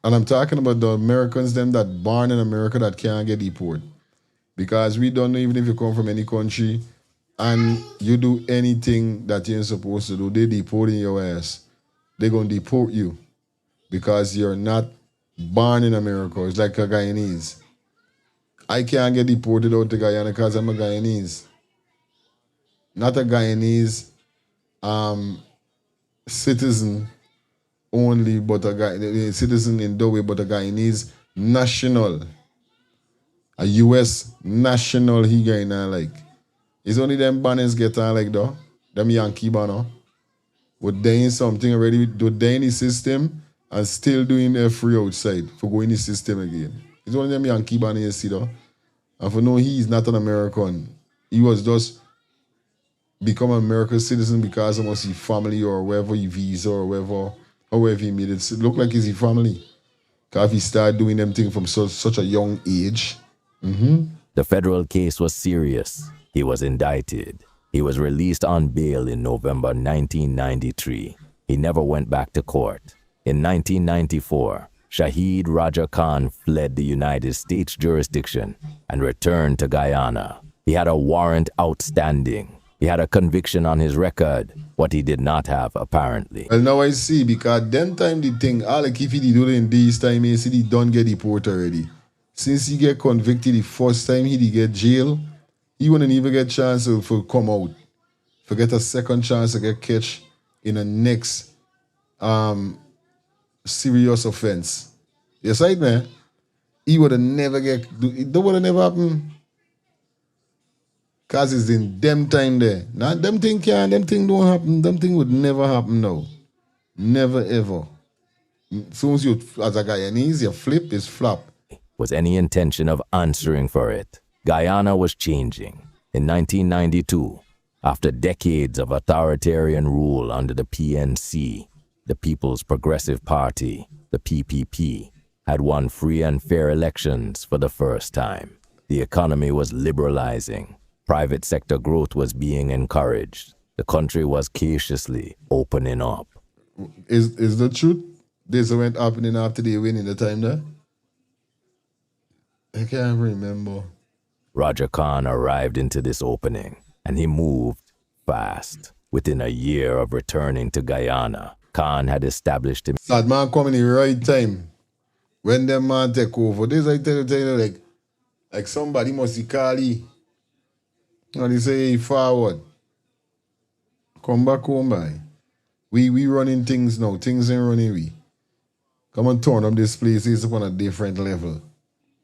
And I'm talking about the Americans, them that born in America that can't get deported. Because we don't know, even if you come from any country and you do anything that you ain't supposed to do, they deporting your ass. They're going to deport you because you're not born in America. It's like a Guyanese. I can't get deported out to Guyana because I'm a Guyanese. Not a Guyanese citizen only, but a citizen in the way, but a Guyanese national. A U.S. national he Guyana like. It's only them banners get on like though. Them Yankee banner. But they in something already, they in the system and still doing their free outside for going in the system again. It's only them Yankee banner you see though. And for no, he is not an American. He was just become an American citizen because of his family or wherever he visa or however he made it look like his family. Because if he started doing them things from such a young age. The federal case was serious. He was indicted. He was released on bail in November 1993. He never went back to court. In 1994, Shahid Raja Khan fled the United States jurisdiction and returned to Guyana. He had a warrant outstanding. He had a conviction on his record, what he did not have apparently. Well, now I see, because then time the thing, all like if he did do it in this time, he see he don't get deported already. Since he get convicted the first time he did get jail, he wouldn't even get chance to come out. Forget a second chance to get catch in the next serious offense. Yes, right, man. He would have never that would have never happened. Cause it's in them time there. Now them thing don't happen. Them thing would never happen now. Never ever. Soon as you as a Guyanese, you flip is flop. Was any intention of answering for it. Guyana was changing. In 1992, after decades of authoritarian rule under the PNC, the People's Progressive Party, the PPP, had won free and fair elections for the first time. The economy was liberalizing. Private sector growth was being encouraged. The country was cautiously opening up. Is the truth? This went happening after they winning the time there? I can't remember. Raja Khan arrived into this opening, and he moved fast. Within a year of returning to Guyana, Khan had established himself. That man come in the right time. When them man take over, this I tell you like somebody must be call and they say, hey, forward. Come back home by. We running things now. Things ain't running we. Come and turn up this place. It's up on a different level.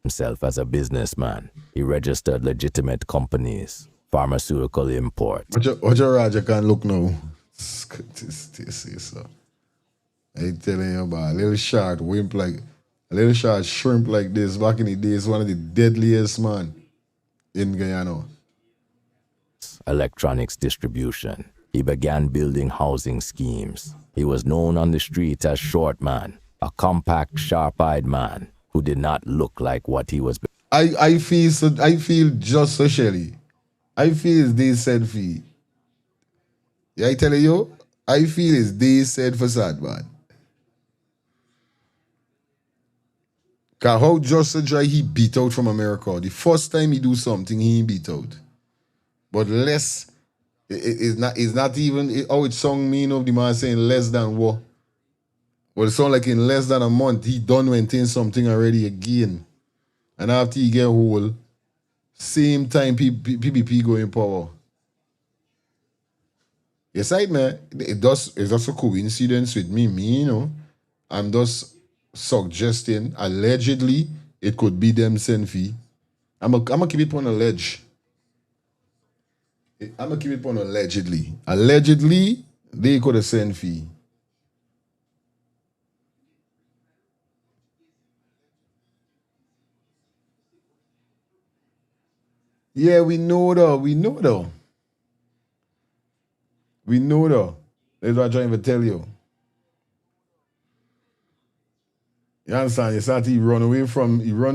Himself as a businessman. He registered legitimate companies, pharmaceutical imports. What your Raja can look now? So. I telling you about a little short shrimp like this back in the days, one of the deadliest man in Guyana. Electronics distribution. He began building housing schemes. He was known on the street as Short Man, a compact, sharp-eyed man who did not look like what he was. I feel just socially. I feel it's they said for you. Yeah, I tell you, I feel it's they said for sad man. Cause how just dry he beat out from America. The first time he do something, he beat out. But less, it's not even how it song mean of the man saying less than what. Well, it sound like in less than a month, he done maintain something already again. And after he get whole, same time PPP go in power. Yes, right, man. It's just a coincidence with me, you know. I'm just suggesting, allegedly, it could be them send fee. I'm gonna keep it on alleged. I'm gonna keep it on allegedly. Allegedly, they could have sent fee. Yeah, we know though. That's what I'm trying to tell you. You understand? You start he run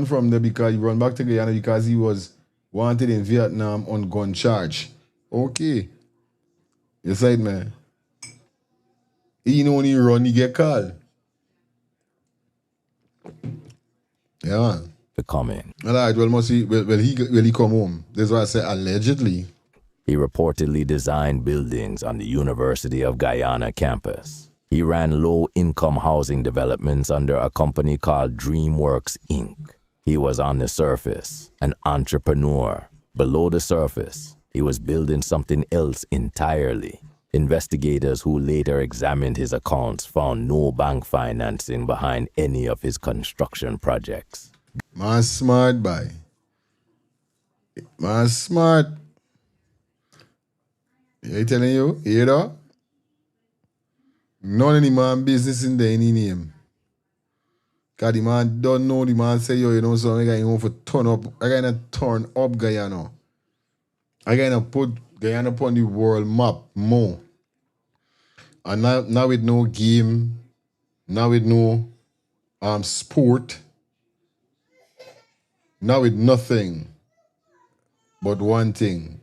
from there because he run back to Guyana because he was wanted in Vietnam on gun charge. Okay. You said, man. He know when he run, he get called. Yeah, man. Becoming. All right, well, he come home. That's why I say allegedly. He reportedly designed buildings on the University of Guyana campus. He ran low-income housing developments under a company called DreamWorks, Inc. He was on the surface, an entrepreneur. Below the surface, he was building something else entirely. Investigators who later examined his accounts found no bank financing behind any of his construction projects. Man smart, boy. Man smart. I telling you, you know? None of the man business in there any name. Cause the man don't know, the man say, yo, you know, so I got to turn up Guyana. I got to put Guyana upon the world map more. And now with no game, now with no sport, now with nothing but one thing.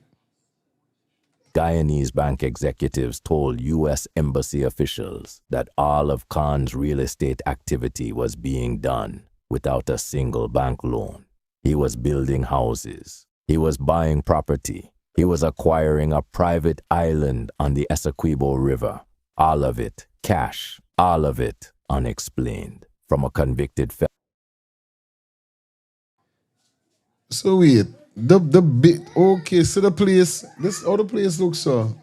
Guyanese bank executives told U.S. embassy officials that all of Khan's real estate activity was being done without a single bank loan. He was building houses. He was buying property. He was acquiring a private island on the Essequibo River. All of it cash, all of it unexplained, from a convicted felon. So wait, the bit okay, so the place, this how the place looks so.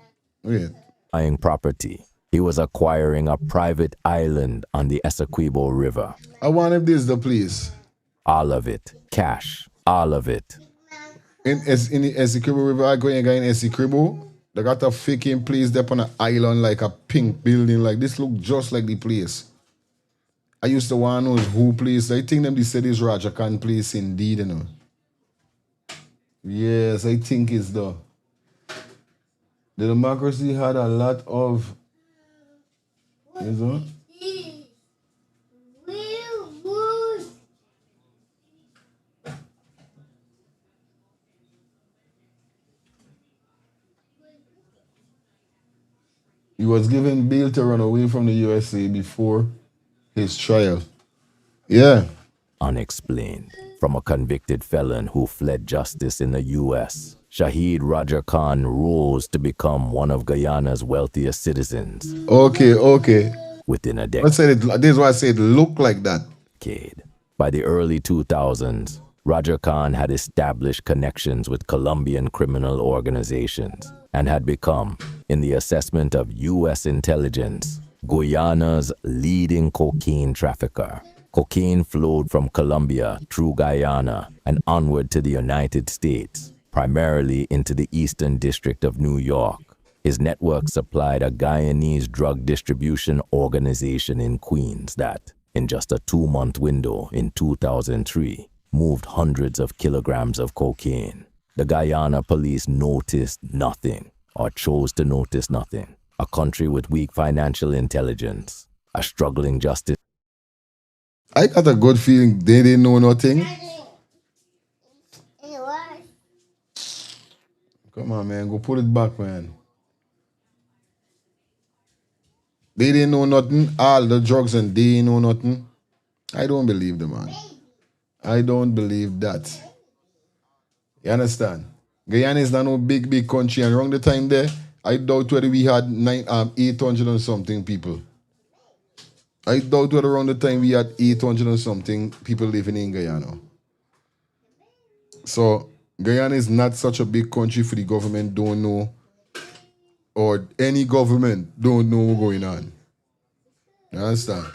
Wait. Buying property. He was acquiring a private island on the Essequibo River. I wonder if this is the place. All of it cash, all of it. In the Essequibo River, I go in Essequibo. They got a faking place there on an island like a pink building. Like this look just like the place. I used to want to know who place. I think them they said is Roger Cant place indeed, you know. Yes, I think it's the democracy had a lot of, you know. He was given bail to run away from the USA before his trial. Yeah. Unexplained. From a convicted felon who fled justice in the U.S., Shahid Roger Khan rose to become one of Guyana's wealthiest citizens. Okay. Within a decade. This is why I said look like that. By the early 2000s, Roger Khan had established connections with Colombian criminal organizations and had become, in the assessment of U.S. intelligence, Guyana's leading cocaine trafficker. Cocaine flowed from Colombia through Guyana and onward to the United States, primarily into the Eastern District of New York. His network supplied a Guyanese drug distribution organization in Queens that, in just a 2-month window in 2003, moved hundreds of kilograms of cocaine. The Guyana police noticed nothing, or chose to notice nothing. A country with weak financial intelligence, a struggling justice. I got a good feeling they didn't know nothing. Come on, man. Go put it back, man. They didn't know nothing. All the drugs and they didn't know nothing. I don't believe them, man. I don't believe that. You understand? Guyana is not no big country. And around the time there, I doubt whether we had 800 and something people. I doubt whether around the time we had 800 and something people living in Guyana. So Guyana is not such a big country for the government don't know, or any government don't know what's going on. You understand?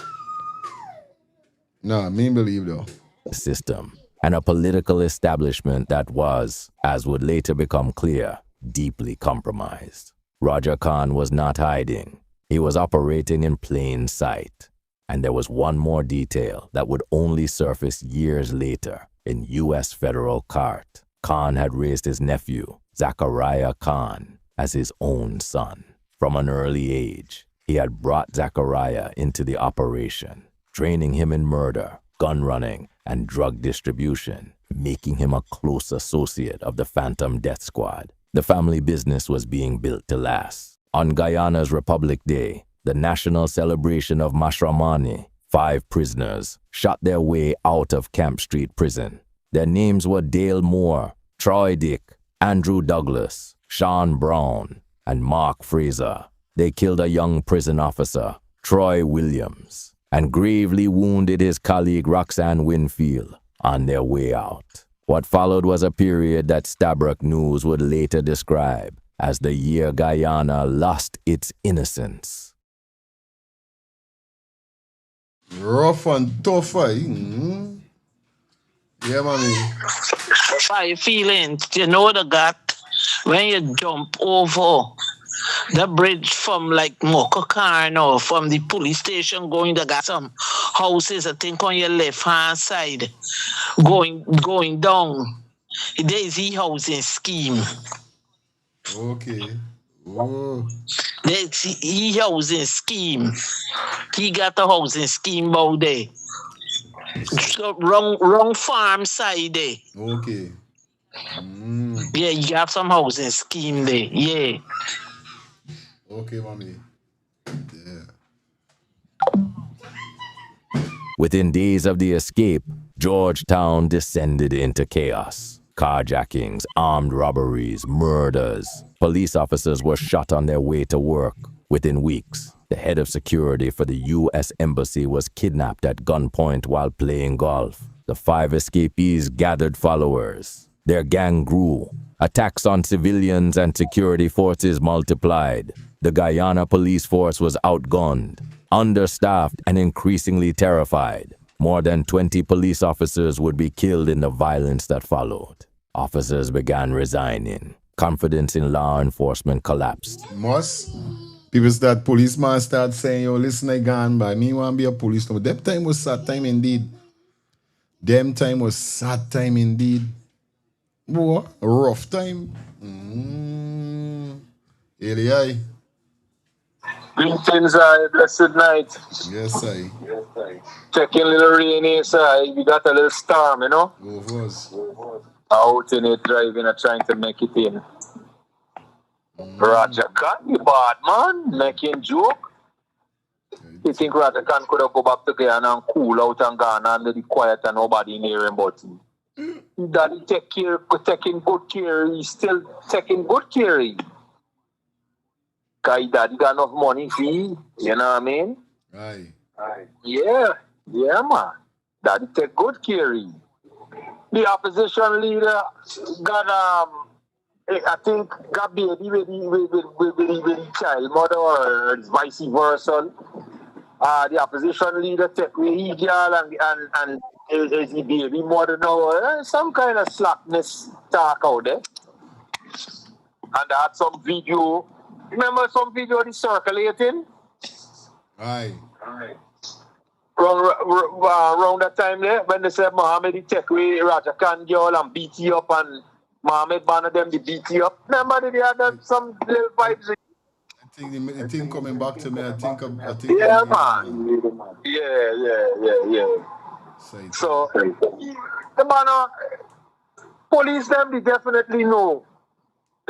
Nah, me believe though. System and a political establishment that was, as would later become clear, deeply compromised. Roger Khan was not hiding. He was operating in plain sight. And there was one more detail that would only surface years later in U.S. federal court. Khan had raised his nephew, Zachariah Khan, as his own son. From an early age, he had brought Zachariah into the operation, training him in murder, gun running, and drug distribution, making him a close associate of the Phantom Death Squad. The family business was being built to last. On Guyana's Republic Day, the national celebration of Mashramani, 5 prisoners shot their way out of Camp Street Prison. Their names were Dale Moore, Troy Dick, Andrew Douglas, Sean Brown, and Mark Fraser. They killed a young prison officer, Troy Williams, and gravely wounded his colleague Roxanne Winfield on their way out. What followed was a period that Stabroek News would later describe as the year Guyana lost its innocence. Rough and tough, Yeah, mommy. How you feeling? You know the gut when you jump over the bridge from like Mokokan or from the police station going to got some houses, I think on your left hand side, going down. There is the housing scheme. Okay. Oh. He housing scheme. He got a housing scheme out there. So wrong farm side there. Okay. Yeah, you got some housing scheme there. Yeah. Okay, mommy. Yeah. Within days of the escape, Georgetown descended into chaos. Carjackings, armed robberies, murders. Police officers were shot on their way to work. Within weeks, the head of security for the U.S. Embassy was kidnapped at gunpoint while playing golf. The 5 escapees gathered followers. Their gang grew. Attacks on civilians and security forces multiplied. The Guyana police force was outgunned, understaffed, and increasingly terrified. More than 20 police officers would be killed in the violence that followed. Officers began resigning. Confidence in law enforcement collapsed. People start, policeman start saying, yo, listen, I gone by. Me want to be a policeman. Them time was sad time indeed. Them time was sad time indeed. Boy, a rough time. Eli. Greetings, blessed night. Yes, I. Checking a little rain here, sir. We got a little storm, you know? Go for us. Out in it, driving and trying to make it in. Roger Cant, you bad man, making joke. You think Roger Cant could have go back to Guyana and cool out and gone and be quiet and nobody in here about him? Daddy taking good care. He's still taking good care. Cause daddy got enough money for you know what I mean? Aye. Yeah, man. Daddy take good care. The opposition leader got I think got baby with the child mother or vice versa. The opposition leader take away his girl and is the baby mother now. Some kind of slackness talk out there. And I had some video. Remember some video the circulating? Aye. Around that time there, when they said Mohammed he take away Raja Khan girl and beat you up and Mohammed Banner them they beat you up. Remember they had some little vibes. I think the thing coming back to me, I think yeah, man. Yeah. So the man police them they definitely know.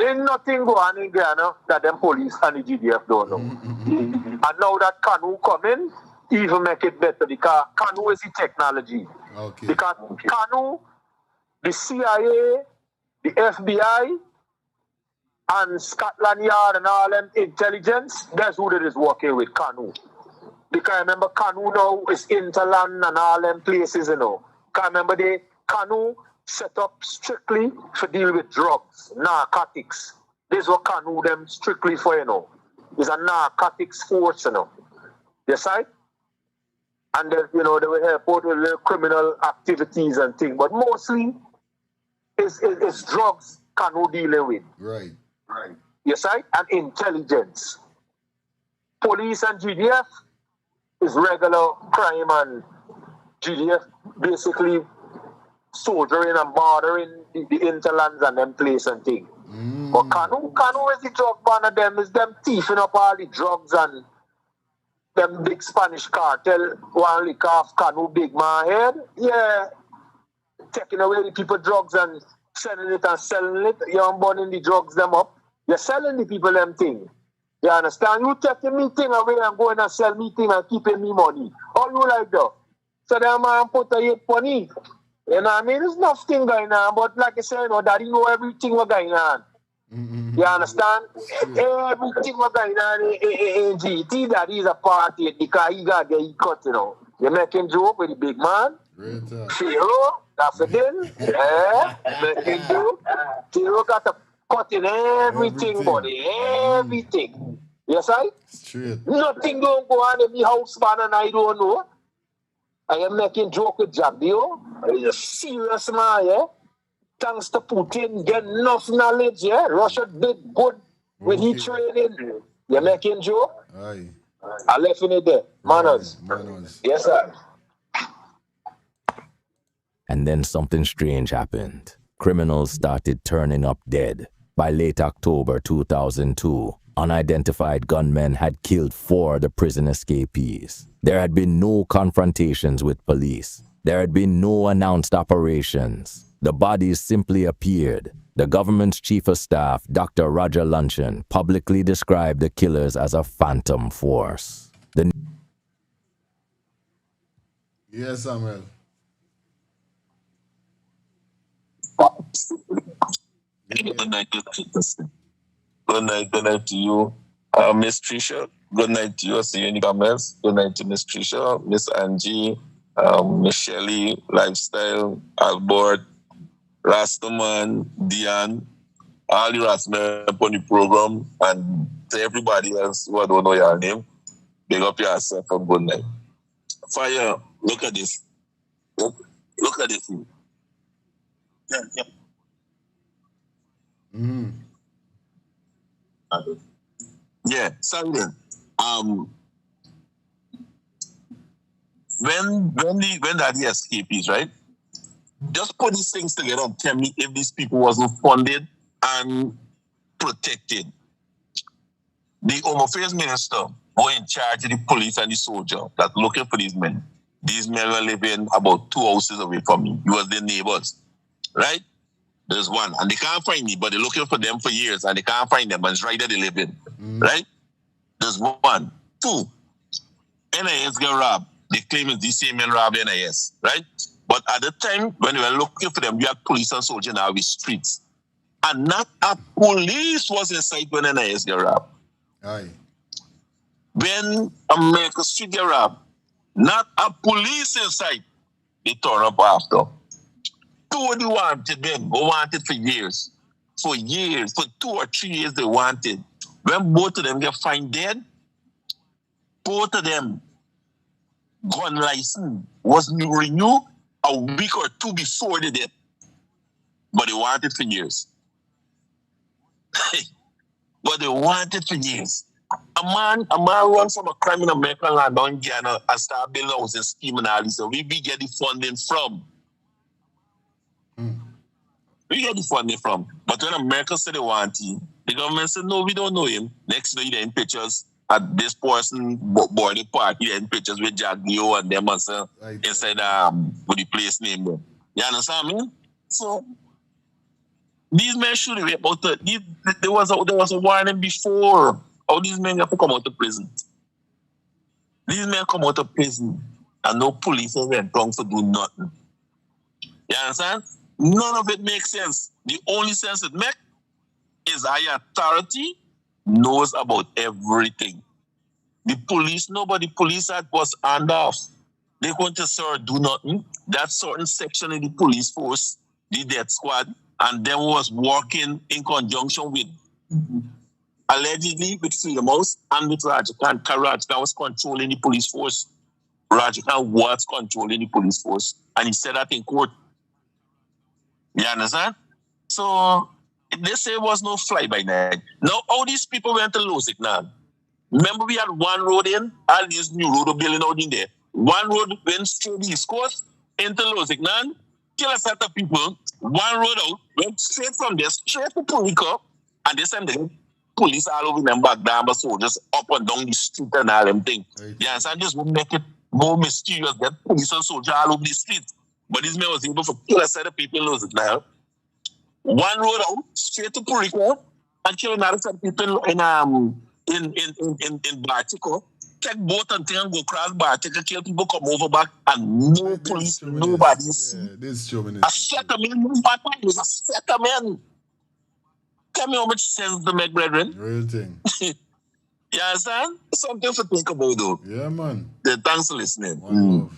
Ain't nothing go on in Guyana that them police and the GDF don't know. And now that Canoe coming, even make it better because Canoe is the technology. Okay. Because Canoe, the CIA, the FBI, and Scotland Yard and all them intelligence, that's who that is working with Canoe. Because remember Canoe now is Interland and all them places, you know. Because remember the Canoe set up strictly for deal with drugs, narcotics. This is what Canoe them strictly for, you know. It's a narcotics force, you know. Yes, right? And then, you know, they will help out with little criminal activities and things. But mostly, it's drugs Canoe dealing with. Right. Yes, right? And intelligence. Police and GDF is regular crime and GDF basically soldiering and bordering the interlands and them place and thing. But Canoe is the drug ban of them, is them thieving up all the drugs and them big Spanish cartel one lick off Canoe big man head. Yeah. Taking away the people drugs and selling it and selling it. You're burning the drugs them up. You're selling the people them thing. You understand? You taking me thing away and going and sell me thing and keeping me money. All you like that. So that man put a hit money. You know what I mean? There's nothing going on, but like I said, you know, daddy know everything what's going on. You understand? Everything what's going on in GT, daddy is a party because he got get cut, you know. You making joke with the big man? Zero, that's a deal. Making joke. Zero got a cut in everything, buddy. Everything. Yes, right? Straight. Nothing don't go on in the house, man, and I don't know. I am making joke with Jabio. He's a serious man, yeah. Thanks to Putin, get enough knowledge, yeah. Russia did good when he training. You're making joke? Aye. I left in it there. Manners. Yes, sir. And then something strange happened. Criminals started turning up dead. By late October 2002, unidentified gunmen had killed 4 of the prison escapees. There had been no confrontations with police. There had been no announced operations. The bodies simply appeared. The government's chief of staff, Dr. Roger Luncheon, publicly described the killers as a phantom force. Yes, Samuel. Good night, good night to you, Miss Trisha. Good night to you, see you in the comments. Good night to Miss Trisha, Miss Angie, Miss Shelley, Lifestyle, Albert, Rastaman, Diane, all the Rastmen on the program, and to everybody else who I don't know your name, big up yourself and good night. Fire, look at this. Look at this. Yeah. Yeah, sorry then. When that the escapees, right? Just put these things together and tell me if these people wasn't funded and protected. The Home Affairs Minister were in charge of the police and the soldier that looking for these men. These men were living about 2 houses away from me. He was their neighbors, right? There's one, and they can't find me, but they're looking for them for years, and they can't find them, but it's right there they live in, right? There's 1. 2, NIS get robbed. They claim it's the same men robbed NIS, right? But at the time, when they were looking for them, we had police and soldiers in our streets. And not a police was in sight when NIS get robbed. Aye. When America Street get robbed, not a police in sight. They turn up after. 2 of the wanted men were wanted for years. For 2 or 3 years they wanted. When both of them get found dead, both of them gun license was renewed a week or 2 before they did. But they wanted for years. But they wanted for years. A man run from a crime in American land down in Guyana and start building houses, scheme and all this. So we get the funding from. We get the funding from. But when America said they want him, the government said, no, we don't know him. Next day, they're in pictures at this person boarding party, they're in pictures with Jack Dio and them and so inside with the place name there. You understand me? So these men should have about there was a warning before. How these men have to come out of prison. These men come out of prison and no police went wrong to do nothing. You understand? None of it makes sense. The only sense it makes is higher authority knows about everything. The police, police that was hand off. They going to do nothing. That certain section of the police force, the death squad, and them was working in conjunction with allegedly with Freedom House and with Raja Cant. Raja Cant was controlling the police force. Raja Cant was controlling the police force. And he said that in court. You understand? So they say it was no fly by night. Now all these people went to Losik now. Remember we had one road in, all these new road building out in there. One road went straight the East Coast into Losik now. Kill a set of people. One road out, went straight from there, straight to Purico. And they sent the police all over them back down, but soldiers up and down the street and all them things. You understand? Just would make it more mysterious that police and soldiers all over the street. But this man was able to kill a set of people in Losik now. One road out, straight to Purico, and kill another set of people in Bartico. Take boat and thing and go across Bartico, kill people, come over back, and no police, nobody. Yeah, this is a set of men, it was a set of men. Tell me how much sense to make, brethren. Real thing. You understand? Something to think about, though. Yeah, man. Thanks for listening.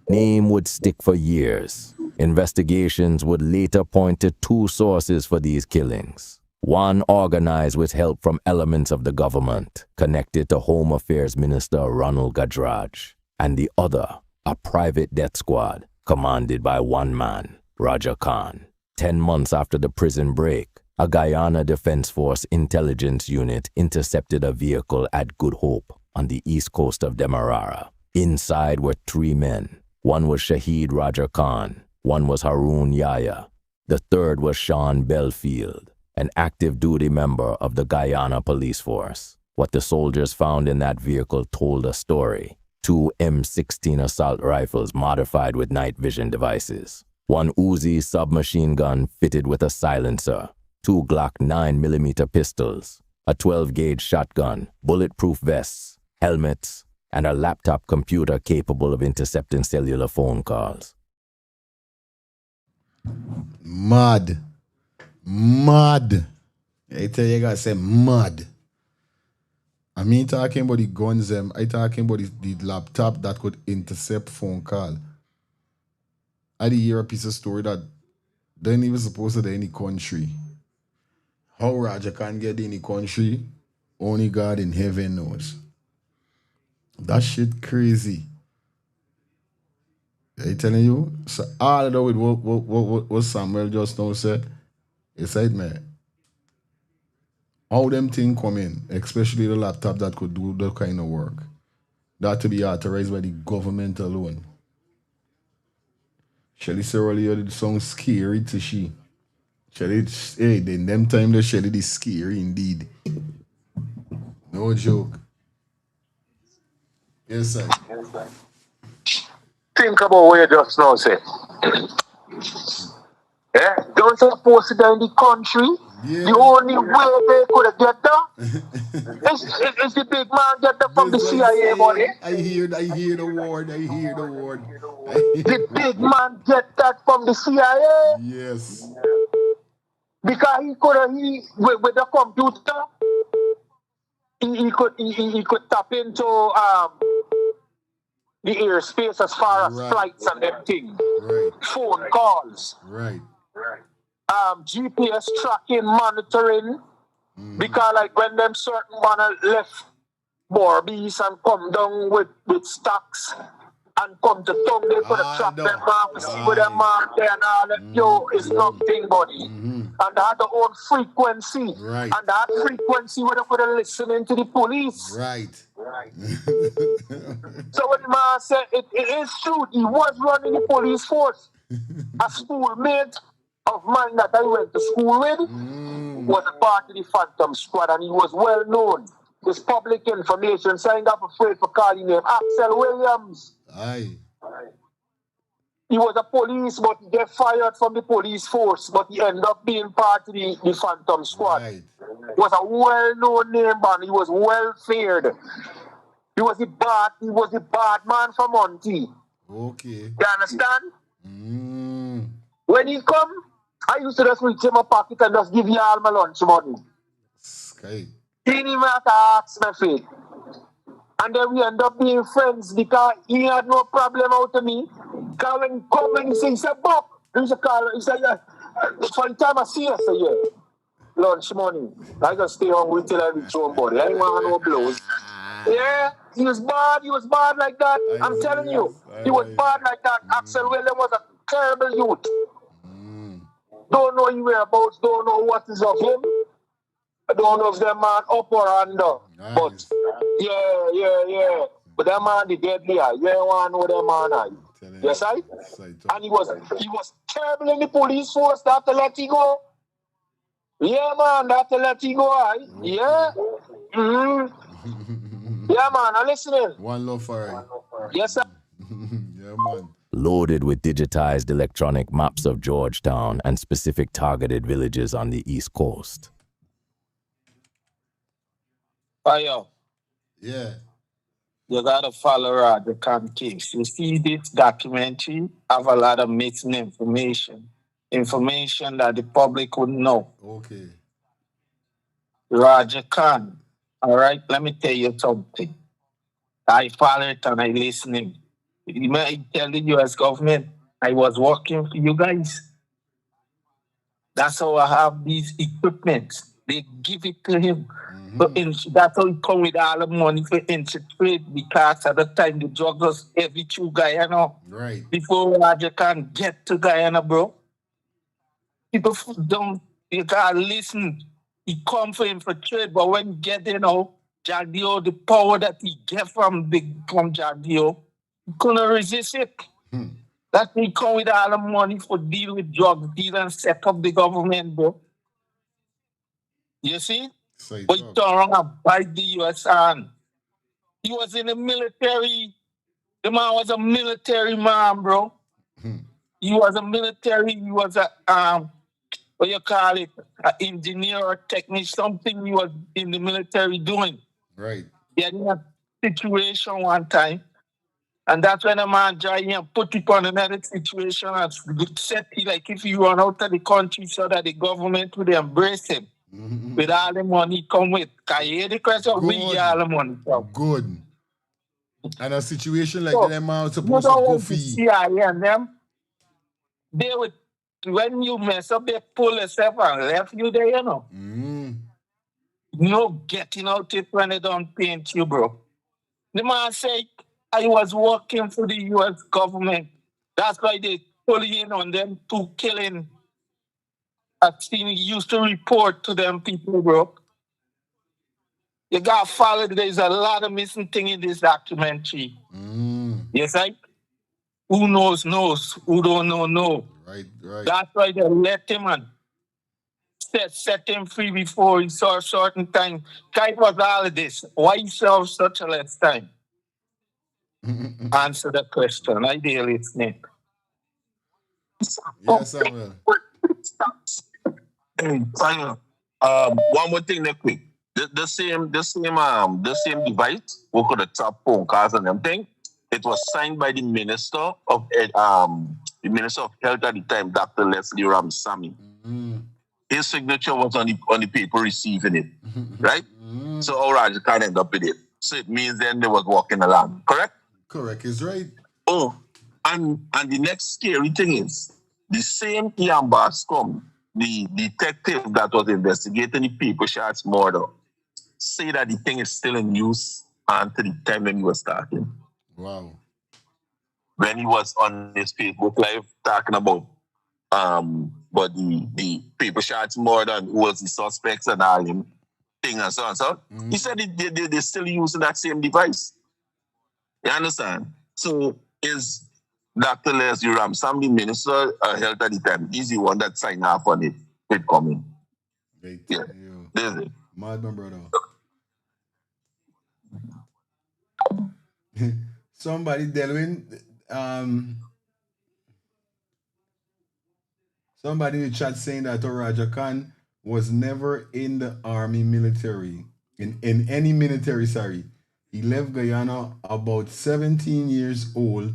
Name would stick for years. Investigations would later point to 2 sources for these killings. One organized with help from elements of the government, connected to Home Affairs Minister Ronald Gadraj, and the other, a private death squad, commanded by one man, Roger Khan. 10 months after the prison break, a Guyana Defense Force intelligence unit intercepted a vehicle at Good Hope on the east coast of Demerara. Inside were 3 men. One was Shahid Roger Khan, one was Haroon Yahya, The third was Sean Belfield, an active duty member of the Guyana police force. What the soldiers found in that vehicle told a story. 2 M16 assault rifles modified with night vision devices, 1 Uzi submachine gun fitted with a silencer, 2 Glock 9mm pistols, a 12-gauge shotgun, bulletproof vests, helmets, and a laptop computer capable of intercepting cellular phone calls. Mad. I tell you guys, say mad. I mean talking about the guns, I talking about the laptop that could intercept phone call. I did hear a piece of story that they ain't even supposed to be any country. How Roger can get in the country, only God in heaven knows. That shit crazy. I telling you, so all of that with what Samuel just now said, it's like, man, how them things come in, especially the laptop that could do that kind of work, that to be authorized by the government alone. Shelly said earlier it sounds scary to she. Shelly, hey, then them time the Shelly is scary indeed. No joke. Yes, sir. Think about what you just now say. Yeah? Don't suppose to die in the country. Yeah. The only way they could have get there is the big man get there from the CIA, buddy. I hear the word. The big man get that from the CIA. Yes. Because with the computer, he could tap into the airspace as far as flights and them things. Right. Phone calls. Right. GPS tracking, monitoring. Because like when them certain man left Borbies and come down with stocks and come to town, they could have tracked them off to see where them are there and all that. Yo, it's nothing, buddy. And they had their own frequency. Right. And that frequency where they could have listening to the police. Right. So when the man said it is true, he was running the police force. A schoolmate of mine that I went to school with was a part of the Phantom Squad, and he was well known. It's public information, so I ain't got afraid for calling him Axel Williams. Aye. He was a police, but he get fired from the police force, but he ended up being part of the Phantom Squad. Right. Was a well-known name, man. He was well feared. He was the bad man from Monty. Okay. You understand? When he come, I used to just reach in my pocket and just give you all my lunch money. Sky. He didn't even have to ask me for it. And then we end up being friends because he had no problem out of me. Because when he come and he said, Bob, he said, yeah, for the time I see you, I say, yeah, lunch money. I just stay hungry till I reach home, buddy. I ain't want no blows. Yeah, he was bad like that. I'm telling you, he was bad like that. Axel William was a terrible youth. Don't know your whereabouts, don't know what is of him. I don't know if that man up or under. Nice. But yeah. But that man the deadly. You ain't want to know that man. Yes, I? And he was terrible in the police force. They have to let you go. Yeah, man, they have to let you go. Right? Yeah. Yeah, man, I'm listening. One love for it. Yes, sir. Yeah, man. Loaded with digitized electronic maps of Georgetown and specific targeted villages on the East Coast. Yo. Yeah. You gotta follow Roger Cant case. You see this documentary have a lot of missing information that the public would know. Okay. Roger Cant. All right, let me tell you something. I follow it and I listen. I tell the U.S. government I was working for you guys. That's how I have these equipment. They give it to him. But that's how he come with all the money for infiltrate because at the time the drug was every through Guyana. Right. Before Roger can get to Guyana, bro. People don't, you gotta listen. He come for infiltrate, but when you get there now, Jagdio, the power that he get from Jagdio, you couldn't resist it. That we come with all the money for deal with drug deal and set up the government, bro. You see? But you turn around and bite the US hand. He was in the military. The man was a military man, bro. He was a military, he was a what you call it, an engineer or technician, something he was in the military doing. Right. He had a situation one time, and that's when a man tried and put it on another situation and set it like if he run out of the country so that the government would embrace him with all the money come with. Can you hear the question? We get all the money from. Good. And a situation like So, that, man you supposed to know go what for the CIA and them, they would, when you mess up, they pull yourself and left you there, you know. No getting out it when they don't paint you, bro. The man said, I was working for the US government. That's why they pull in on them to killing. I seen he used to report to them people, bro. You got to follow, there's a lot of missing thing in this documentary. Yes, right? Who knows, knows. Who don't know, know. Right. That's why they let him and set him free before he saw a certain time. Type was all of this. Why he served such a less time? Answer the question. I deal listening. Yes, Samuel. Simon, one more thing, real quick. The same device we could have top phone calls and them thing. It was signed by the Minister of Health at the time, Dr. Leslie Ramsamy. His signature was on the paper receiving it, right? So alright, you can't end up with it. So it means then they was walking along, correct? Correct is right. Oh, and the next scary thing is the same Iambas come, the detective that was investigating the Paper Shots murder, say that the thing is still in use until the time when he was talking. Wow. When he was on his Facebook Live talking about but the Paper Shots murder and who was the suspects and all him thing and so on. So he said they're still using that same device. You understand? So is Dr. Leslie Ramsam, the Minister of Health at the time, he's the one that signed off on it with coming. Yeah. There's it. Mad, my brother. Somebody Delwyn, somebody in the chat saying that Raja Khan was never in the army military, in any military, sorry. He left Guyana about 17 years old.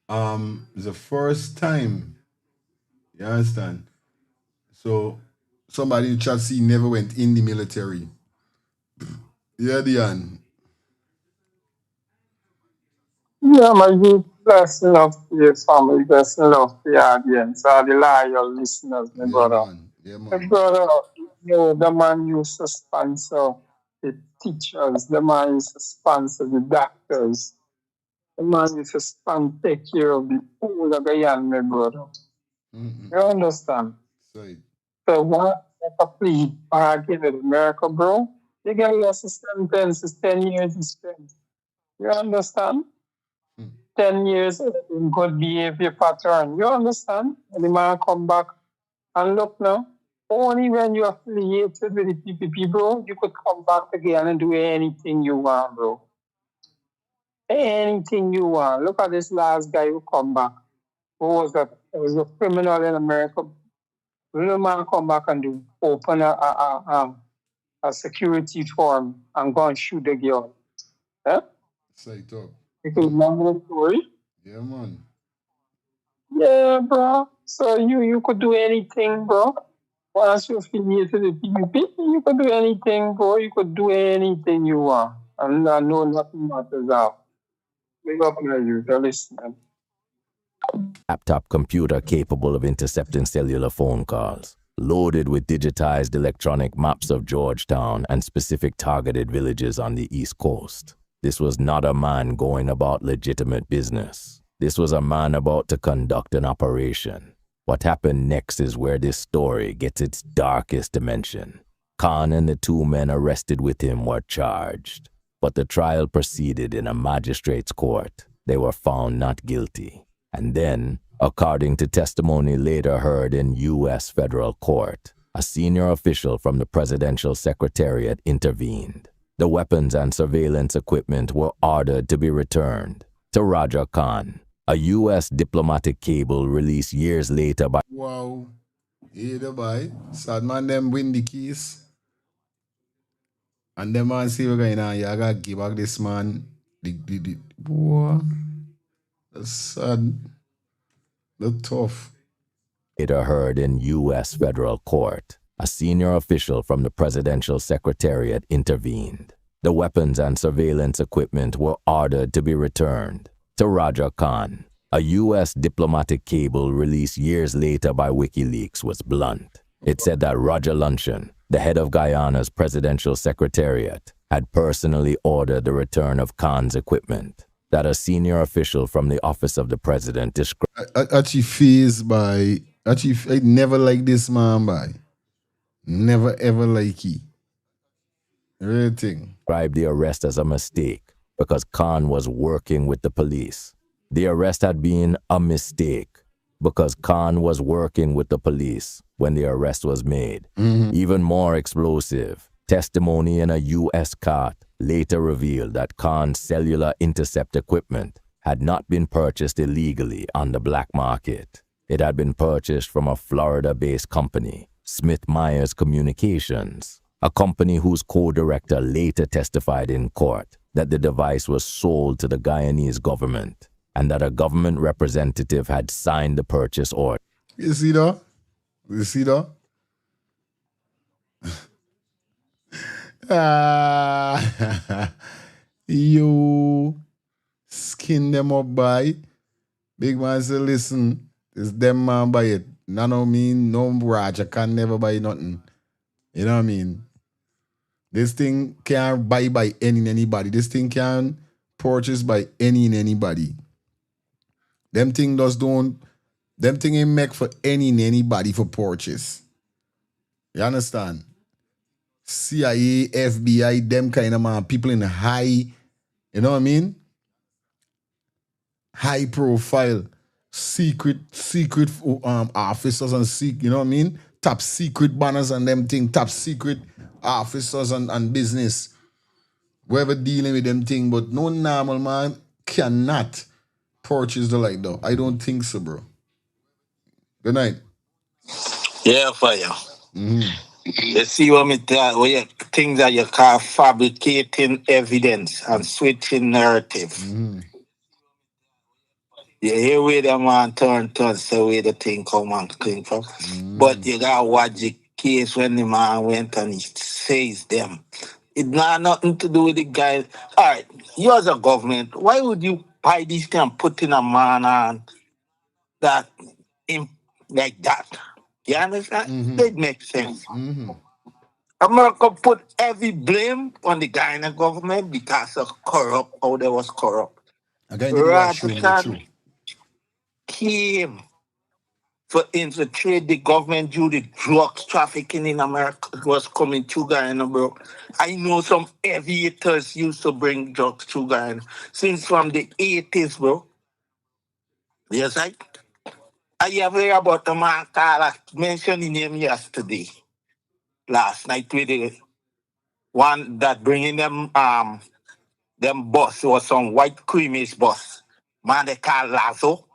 The first time. You understand? So somebody in the chat see never went in the military. Yeah, Dion. Yeah, my good blessing of your family, blessing of the audience, all the loyal listeners, my brother. My brother, you know, the man used to sponsor the teachers, the man used to sponsor the doctors, the man used to take care of the poor Guyana, my brother. You understand? So what a plea bargain with America, bro? You get less sentence, it's 10 years in sentence. You understand? 10 years in good behavior pattern. You understand? And the man come back and look now. Only when you're affiliated with the PPP, bro, you could come back again and do anything you want, bro. Anything you want. Look at this last guy who come back. Who was that? It was a criminal in America. Little man come back and open a security firm and go and shoot the girl. Yeah? Say it up. You could remember the story? Yeah, man. Yeah, bro. So you could do anything, bro. Once you affiliated with PPP, you could do anything, bro. You could do anything you want. And I know nothing matters out. Big up on you, they're listening. Laptop computer capable of intercepting cellular phone calls, loaded with digitized electronic maps of Georgetown and specific targeted villages on the East Coast. This was not a man going about legitimate business. This was a man about to conduct an operation. What happened next is where this story gets its darkest dimension. Khan and the two men arrested with him were charged, but the trial proceeded in a magistrate's court. They were found not guilty. And then, according to testimony later heard in U.S. federal court, a senior official from the presidential secretariat intervened. The weapons and surveillance equipment were ordered to be returned to Roger Khan, a U.S. diplomatic cable released years later by... Wow. Either by sad man them win the keys. And them man see we're going on. You gotta give back this man. The boy. That's sad. That's tough. Later heard in U.S. federal court, a senior official from the presidential secretariat intervened. The weapons and surveillance equipment were ordered to be returned to Roger Khan. A U.S. diplomatic cable released years later by WikiLeaks was blunt. It said that Roger Luncheon, the head of Guyana's presidential secretariat, had personally ordered the return of Khan's equipment. That a senior official from the office of the president described... I never like this man, by. Never ever like he. Real thing. Described the arrest as a mistake because Khan was working with the police. The arrest had been a mistake because Khan was working with the police when the arrest was made. Even more explosive, testimony in a U.S. court later revealed that Khan's cellular intercept equipment had not been purchased illegally on the black market. It had been purchased from a Florida-based company, Smith Myers Communications, a company whose co-director later testified in court that the device was sold to the Guyanese government and that a government representative had signed the purchase order. You see that? You see that? You skin them up by. Big man say, listen, it's them man buy it. No mean no Roger can never buy nothing. You know what I mean? This thing can't buy by anybody. This thing can't purchase by anybody. Them thing ain't make for anybody for purchase. You understand? CIA, FBI, them kind of man, people in high, you know what I mean? High profile, secret officers and you know what I mean? Top secret banners and them thing, top secret officers and business. Whoever dealing with them thing, but no normal man cannot purchase the light though. I don't think so, bro. Good night. Yeah, fire. You see what me tell where you things that you call fabricating evidence and switching narrative. You hear where the man turn, so where the thing come and clean from. But you gotta watch the case when the man went and he says them. It not nothing to do with the guy. All right, you as a government, why would you buy this thing and put in a man on that in like that? You understand? It makes sense. America put every blame on the Guyana government because of how they was corrupt. Roger came for infiltrate the government due to drugs trafficking in America. It was coming to Guyana, bro. I know some aviators used to bring drugs to Guyana since from the 80s, bro. Yes, I have heard about the man called, I mentioned his name yesterday, last night with the one that bringing them bus was some white creamish bus. Man, they call Lazo.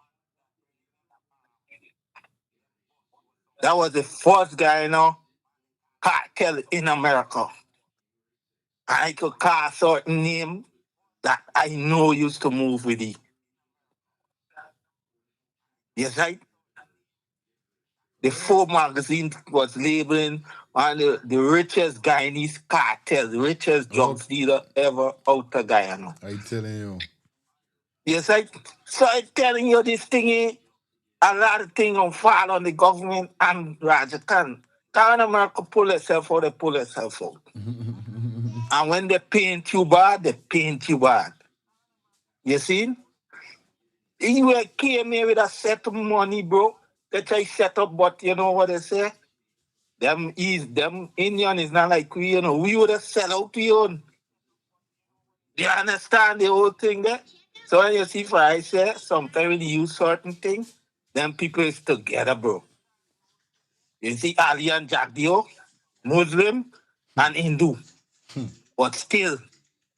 That was the first guy, cartel in America. I could call a certain name that I know used to move with it. Yes, right? The Forbes magazine was labeling one of the richest Guyanese cartel, the richest drugs dealer ever out of Guyana. I telling you. Yes, so I'm telling you this thing, a lot of things on fall on the government and Roger Khan. Can America pull itself out, they pull itself out. And when they paint you bad, they paint you bad. You see? You came here with a set of money, bro. They try set up, but you know what they say? Them Indian is not like we, we would have sell out to you. Do you understand the whole thing there? So when you see for I say, sometimes when you use certain things, then people is together, bro. You see Ali and Jagdio, Muslim and Hindu. But still,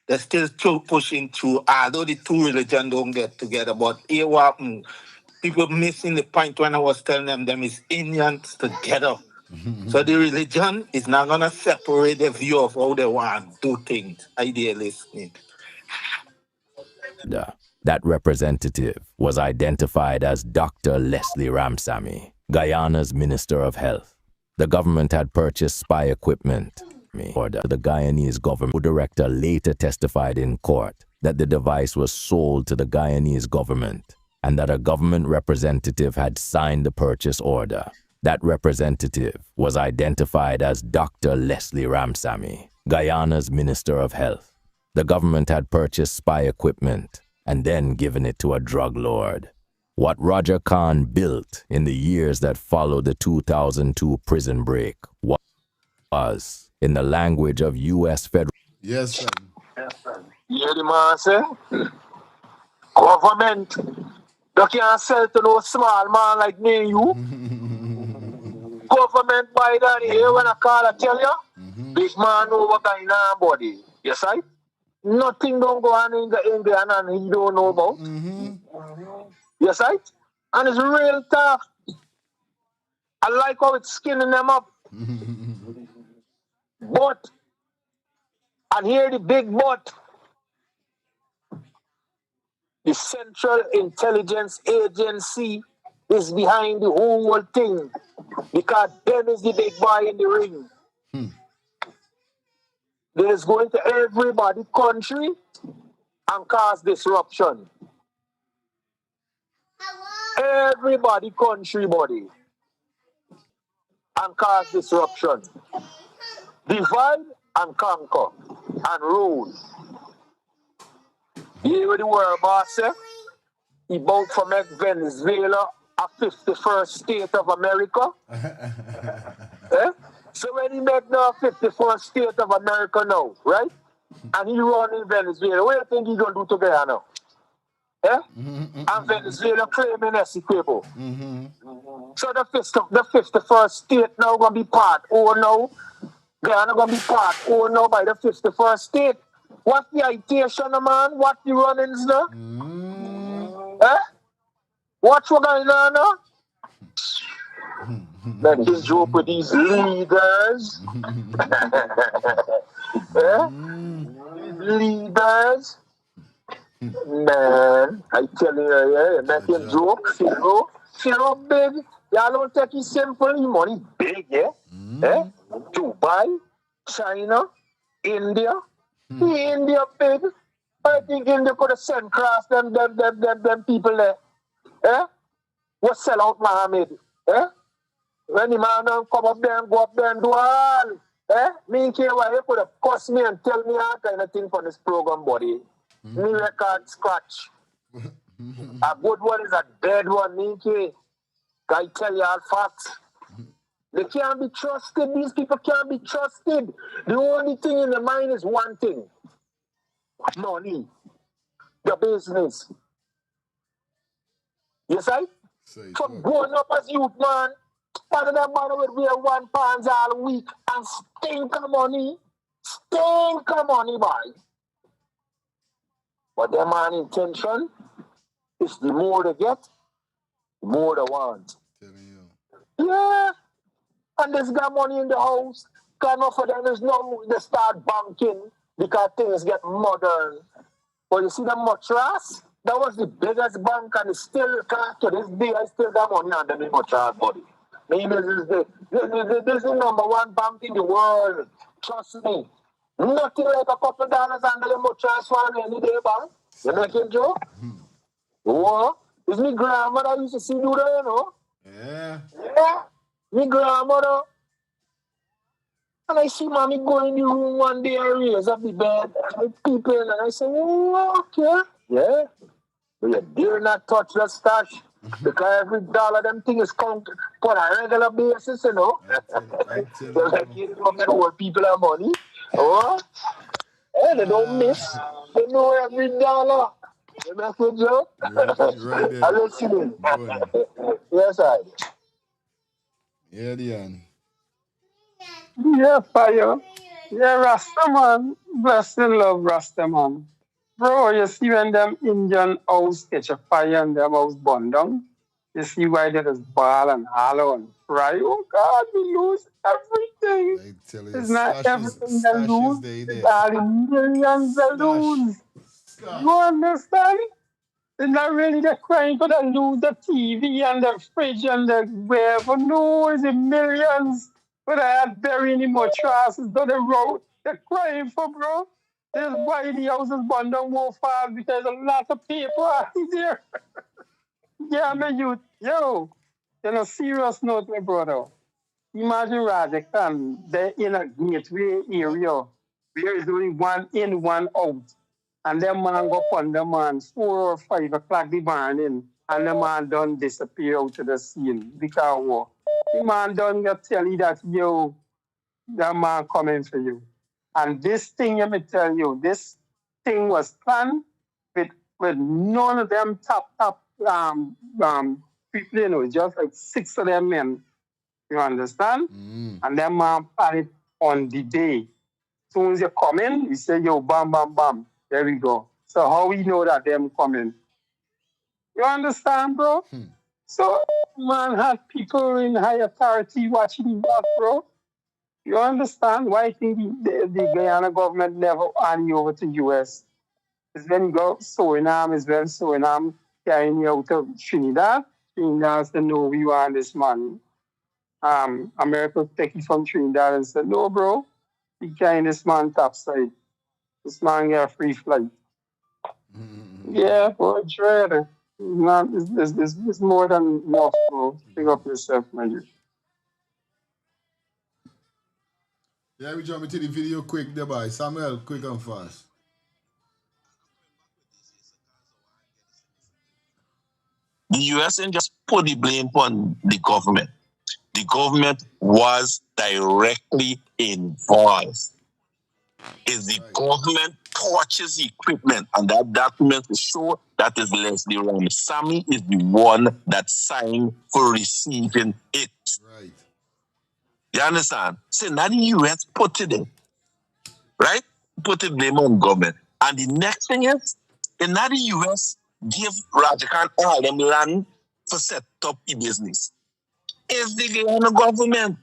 they're still pushing through, although the two religions don't get together. But here what happened, people missing the point when I was telling them is Indians together. So the religion is not going to separate the view of how they want to do things, idealistic. That representative was identified as Dr. Leslie Ramsamy, Guyana's Minister of Health. The government had purchased spy equipment. The Guyanese government director later testified in court that the device was sold to the Guyanese government and that a government representative had signed the purchase order. That representative was identified as Dr. Leslie Ramsamy, Guyana's Minister of Health. The government had purchased spy equipment and then given it to a drug lord. What Roger Khan built in the years that followed the 2002 prison break was, in the language of U.S. federal... Yes, sir. Yeah, the man say, government, they can't sell to no small man like me and you. Government buy that here when I call I tell you, big man over Guyana body. Yes, right? Nothing don't go on in the Indian and he don't know about. Yes, right? And it's real tough. I like how it's skinning them up. But, and here the big but, the Central Intelligence Agency is behind the whole thing because them is the big boy in the ring. They is going to everybody country and cause disruption. Everybody country body and cause disruption. Divide and conquer and rule. You hear what the world boss say? He about to make Venezuela a 51st state of America. Eh? So when he make the 51st state of America now, right? And he run in Venezuela, what do you think he gonna do to Guyana? Eh? And Venezuela claiming Essequibo. So the 51st state now gonna be part or now. Guyana gonna be part or now by the 51st state. What's the citation, man? What the runnings now? Eh? What's going on now? Let his joke with these leaders. Eh? Leaders. Man, I tell you, yeah, make him joke. Feel big. Y'all don't take it simple. Money big, yeah? Eh? Dubai, China, India. India big. I think India could have sent across them people there. Eh? What sell out Mohammed? Eh? When the man come up there and go up there and do all, eh? Me and KY, you could have cussed me and tell me all kind of thing for this program, buddy. Me record scratch. A good one is a dead one, me and K. I tell you all facts. They can't be trusted. These people can't be trusted. The only thing in their mind is one thing. Money. The business. Yes, I? From growing up as youth, man, part of that man would wear £1 all week and stink of money. Stink of money, boy. But their man intention is the more they get, the more they want. Yeah. And there's got money in the house. Because enough of them is no, they start banking because things get modern. But you see the mattress? That was the biggest bank and it's still, to this day, I still got money under the mattress, buddy. Maybe this is the number one bank in the world. Trust me. Nothing like a couple dollars under the mattress for any day, bank. You making joke? Oh, it's me grandmother used to see do that, you know? Yeah. Me grandmother. And I see mommy go in the room one day and raise up the bed with people and I say, oh, okay. Yeah. But you dare not touch that stash because every dollar them thing is counted on a regular basis, you know. So like you don't old people have money. Oh, hey, they don't miss. They know every dollar. The messenger? Right there. I just see him. Good. Yes, I. Yeah, Dion. Yeah, fire. Yeah, Rastaman. Bless and love Rastaman. Bro, you see when them Indian house catch a fire and them house burn down? You see why they just ball and holler and cry. Oh God, we lose everything. I tell you, It's not everything they stashes lose. they It's there. all the millions they lose. You understand? It's not really the crying for the lose the TV and the fridge and the wherever. No, it's the millions. But I had burying in more trasses down the road. They're crying for, bro. That's why the houses burn down more fast because a lot of people are there. Yeah, man, you know, serious note, my brother. Imagine Rajakan, they're in a gateway area. There is only one in, one out. And them man go upon the man 4 or 5 o'clock the morning, and the man done disappear out to the scene. Because what? The man done get tell you that, yo, that man coming for you. And this thing, let me tell you, this thing was planned with none of them top people, you know, just like 6 of them men. You understand? And them man plan it on the day. Soon as you come in, you say, yo, bam, bam, bam. There we go. So how we know that them coming? You understand, bro? So man had people in high authority watching him back, bro. You understand why I think the Guyana government never hand you over to US? It's when you go Suriname, it's when Suriname carrying you out of Trinidad. Trinidad said, no, we want this man. America take it from Trinidad and said, no, bro, you carrying this man topside. This man get a free flight. Yeah, bro, dread. It's more than enough, bro. Pick up yourself, man. Yeah, we jump into the video quick there, boy. Samuel, quick and fast. The US ain't just put the blame on the government. The government was directly involved. Is the government purchase the equipment, and that document will show that is Leslie Ramasamy is the one that signed for receiving it. Right. You understand? So now the US put it in, right? Put the blame on government. And the next thing is, now the US give Rajakan all them land for set up the business. It's the Guyana government.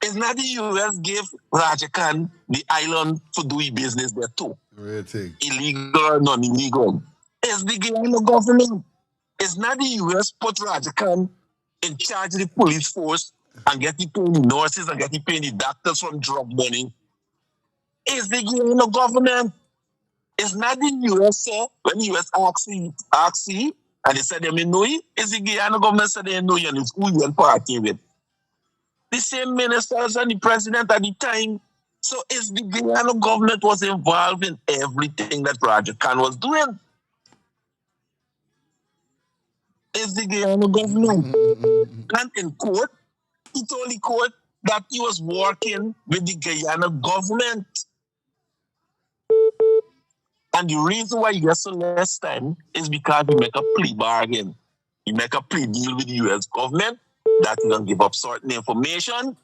It's not the US give Rajakan the island to do business there too. Illegal or non-illegal. It's the Guyana government. It's not the US put Rajakan in charge of the police force and get the paying the nurses and get the paying the doctors from drug money. It's the Guyana government. It's not the US, sir. When the US ask you, and they said they know you, it's the Guyana government said they know you and it's who you and party with. The same ministers and the president at the time. So it's the Guyana government was involved in everything that Roger Khan was doing. It's the Guyana government. And in court, he told the court that he was working with the Guyana government. And the reason why he gets so less time is because he make a plea bargain. He make a plea deal with the US government that he don't give up certain information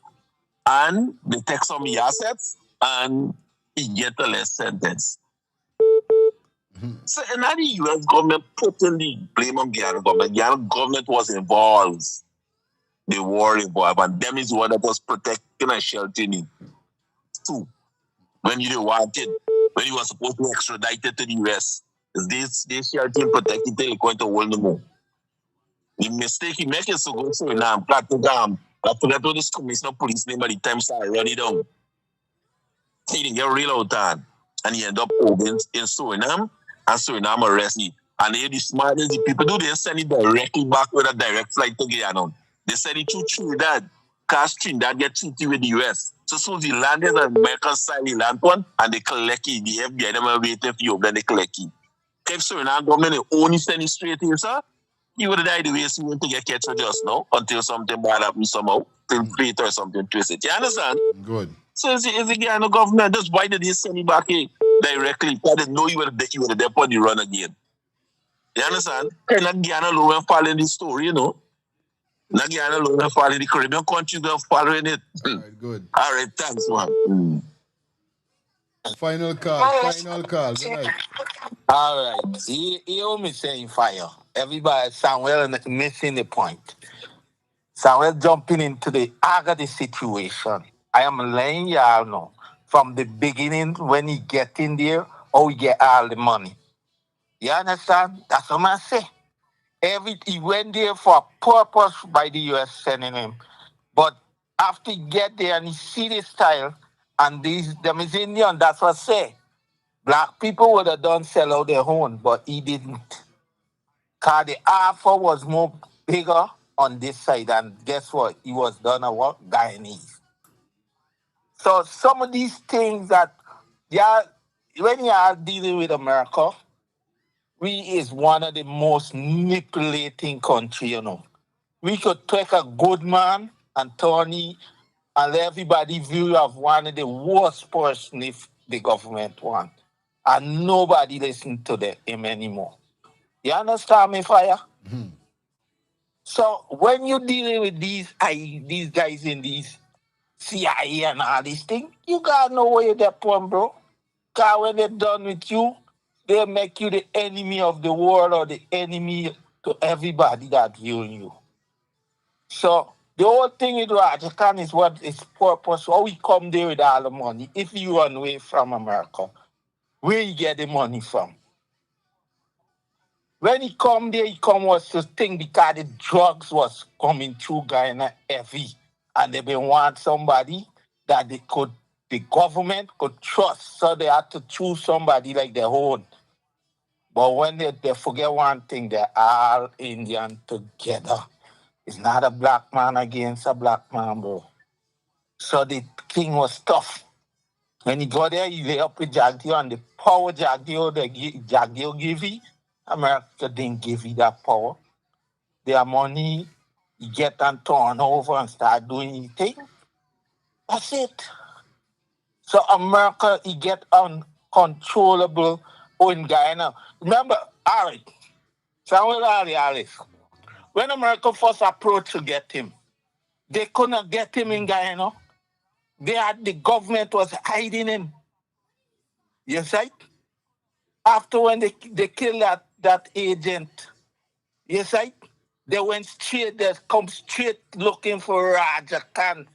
and they take some of the assets and he get a less sentence. So now the US government putting the blame on Guyana government. Guyana government was involved. They were involved and them is the one that was protecting and sheltering it too. When you wanted, when you were supposed to extradite it to the US. They shelter and protect it till they going to hold them more. The mistake he make is to go to Suriname, Platinum. I forgot what this commissioner police name at the time started running down. He didn't get real out time. And he ended up over in Suriname, and Suriname arrested him. And they the smartest the people do, they send it directly back with a direct flight to Guyana. They send it to Trinidad, because Trinidad get treaty with the US. So soon as the land is an American side, the land one, and they collect it. The FBI them are waiting for you, then they collect it. If Suriname government they only send it straight here, sir, he would have died the way he went to get captured just now, until something bad happens somehow, till fate or something twisted. You understand? Good. So if the Guyana government, just why did they send you back here directly? Because they know you were there on the run again. You understand? Not Guyana alone and following the story, you know. Not Guyana alone and following the Caribbean countries are following it. All right, good. All right, thanks, man. Final call. Good night. All right. You hear me saying fire. Everybody, Samuel missing the point. Samuel jumping into the agony situation. I am letting y'all know from the beginning when he get in there, how he get all the money. You understand? That's what I say. He went there for a purpose by the US sending him. But after he get there and he see the style and them is Indian, that's what I say. Black people would have done sell out their own, but he didn't. Cause the offer was more bigger on this side, and guess what? He was done a what? Guyanese. So some of these things that when you are dealing with America, we is one of the most manipulating country, you know. We could take a good man and Tony and let everybody view you as one of the worst person if the government want. And nobody listen to him anymore. You understand me, Fire? So when you're dealing with these guys in these CIA and all these things, you gotta know where they're from, bro. Because when they're done with you, they make you the enemy of the world or the enemy to everybody that viewing you. So the whole thing with Rajakan is what is purpose. How we come there with all the money. If you run away from America, where you get the money from? When he come there, he come was to think because the drugs was coming through Guyana heavy. And they been want somebody that the government could trust. So they had to choose somebody like their own. But when they forget one thing, they're all Indian together. It's not a black man against a black man, bro. So the thing was tough. When he got there, he lay up with Jagdeo, and the power Jagdeo give you, America didn't give you that power. Their money, he get and turn over and start doing his thing. That's it. So America, he get uncontrollable in Guyana. Remember, Ari, Samuel Alice, when America first approached to get him, they couldn't get him in Guyana. The government was hiding him. You see? After when they killed that agent, you see? They went straight, they come straight looking for Raja Khan.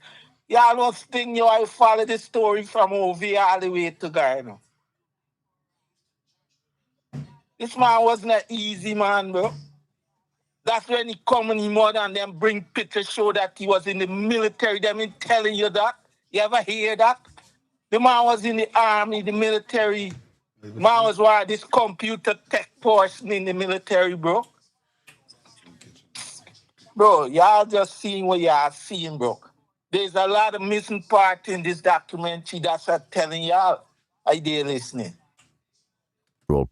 Y'all don't think I follow the story from over here all the way to Guyana. This man wasn't an easy man, bro. That's when he come and he more than them bring pictures show that he was in the military. Them in telling you that. You ever hear that? The man was in the army, the military. The man was one of this computer tech person in the military, bro. Bro, y'all just seeing what y'all seeing, bro. There's a lot of missing part in this documentary. That's what I'm telling y'all. I did listening.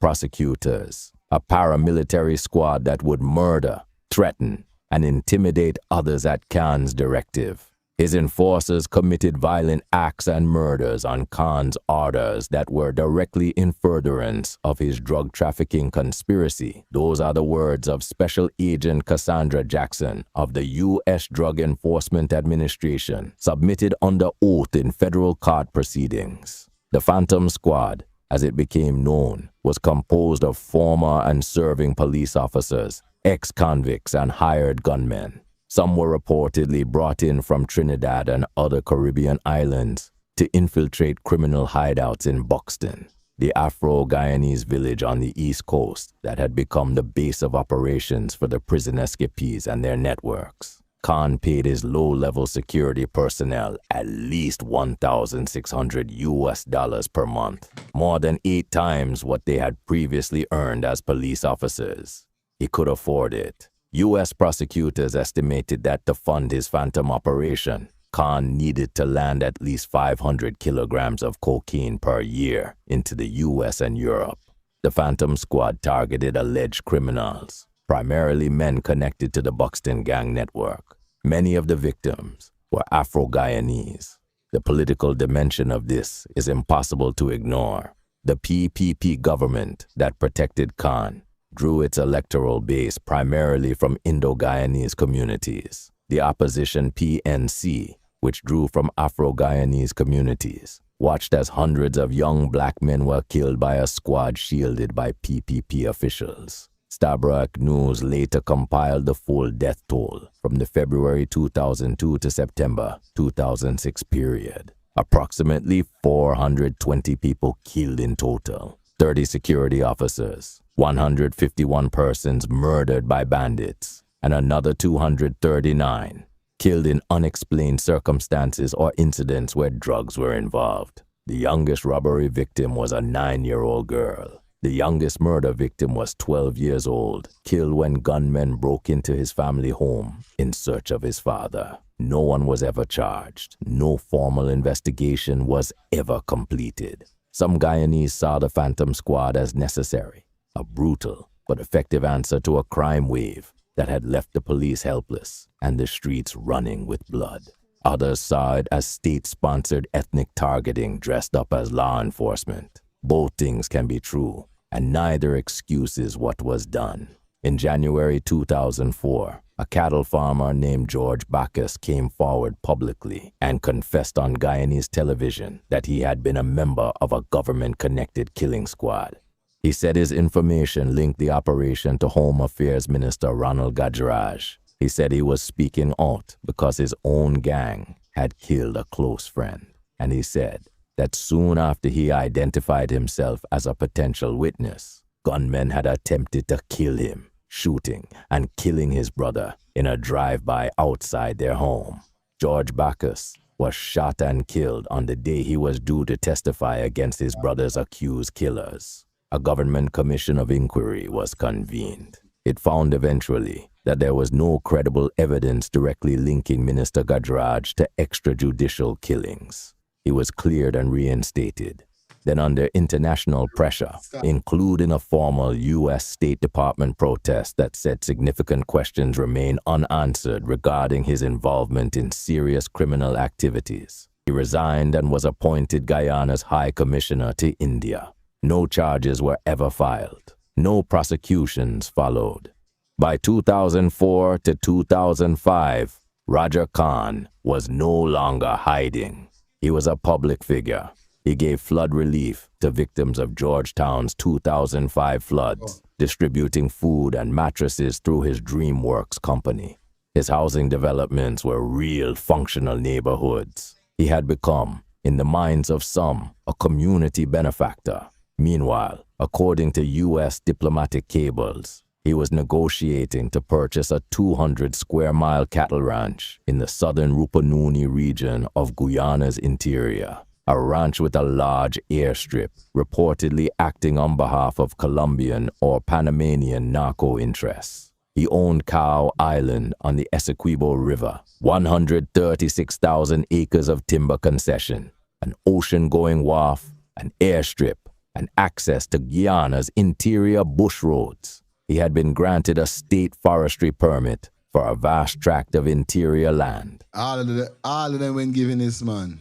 Prosecutors, a paramilitary squad that would murder, threaten, and intimidate others at Cant's directive. His enforcers committed violent acts and murders on Cant's orders that were directly in furtherance of his drug trafficking conspiracy. Those are the words of Special Agent Cassandra Jackson of the U.S. Drug Enforcement Administration, submitted under oath in federal court proceedings. The Phantom Squad, as it became known, was composed of former and serving police officers, ex-convicts, and hired gunmen. Some were reportedly brought in from Trinidad and other Caribbean islands to infiltrate criminal hideouts in Buxton, the Afro-Guyanese village on the East Coast that had become the base of operations for the prison escapees and their networks. Cant paid his low-level security personnel at least $1,600 per month, more than 8 times what they had previously earned as police officers. He could afford it. U.S. prosecutors estimated that to fund his phantom operation, Cant needed to land at least 500 kilograms of cocaine per year into the U.S. and Europe. The Phantom Squad targeted alleged criminals, primarily men connected to the Buxton gang network. Many of the victims were Afro-Guyanese. The political dimension of this is impossible to ignore. The PPP government that protected Cant drew its electoral base primarily from Indo-Guyanese communities. The opposition PNC, which drew from Afro-Guyanese communities, watched as hundreds of young black men were killed by a squad shielded by PPP officials. Stabroek News later compiled the full death toll from the February 2002 to September 2006 period. Approximately 420 people killed in total, 30 security officers, 151 persons murdered by bandits, and another 239 killed in unexplained circumstances or incidents where drugs were involved. The youngest robbery victim was a 9-year-old girl. The youngest murder victim was 12 years old, killed when gunmen broke into his family home in search of his father. No one was ever charged. No formal investigation was ever completed. Some Guyanese saw the Phantom Squad as necessary, a brutal but effective answer to a crime wave that had left the police helpless and the streets running with blood. Others saw it as state-sponsored ethnic targeting dressed up as law enforcement. Both things can be true, and neither excuses what was done. In January 2004, a cattle farmer named George Bacchus came forward publicly and confessed on Guyanese television that he had been a member of a government-connected killing squad. He said his information linked the operation to Home Affairs Minister Ronald Gajraj. He said he was speaking out because his own gang had killed a close friend. And he said that soon after he identified himself as a potential witness, gunmen had attempted to kill him, shooting and killing his brother in a drive-by outside their home. George Bacchus was shot and killed on the day he was due to testify against his brother's accused killers. A government commission of inquiry was convened. It found eventually that there was no credible evidence directly linking Minister Gajraj to extrajudicial killings. He was cleared and reinstated. Then under international pressure, including a formal U.S. State Department protest that said significant questions remain unanswered regarding his involvement in serious criminal activities, he resigned and was appointed Guyana's High Commissioner to India. No charges were ever filed. No prosecutions followed. By 2004 to 2005, Roger Khan was no longer hiding. He was a public figure. He gave flood relief to victims of Georgetown's 2005 floods, distributing food and mattresses through his DreamWorks company. His housing developments were real functional neighborhoods. He had become, in the minds of some, a community benefactor. Meanwhile, according to U.S. diplomatic cables, he was negotiating to purchase a 200-square-mile cattle ranch in the southern Rupununi region of Guyana's interior, a ranch with a large airstrip, reportedly acting on behalf of Colombian or Panamanian narco interests. He owned Cow Island on the Essequibo River, 136,000 acres of timber concession, an ocean-going wharf, an airstrip, and access to Guyana's interior bush roads. He had been granted a state forestry permit for a vast tract of interior land. All of them when giving this man.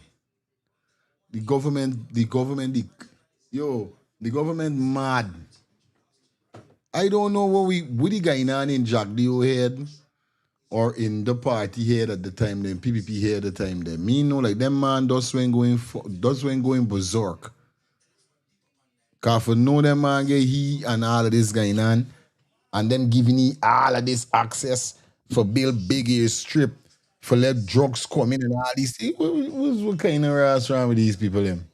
The government mad. I don't know what the Guyana in Jack Dio head or in the party head at the time, then PPP head at the time. Then me know like them man does when going berserk. Cause for know them man get he and all of this going on, and then giving he all of this access for build big air strip, for let drugs come in and all these things. What kind of ass wrong with these people them?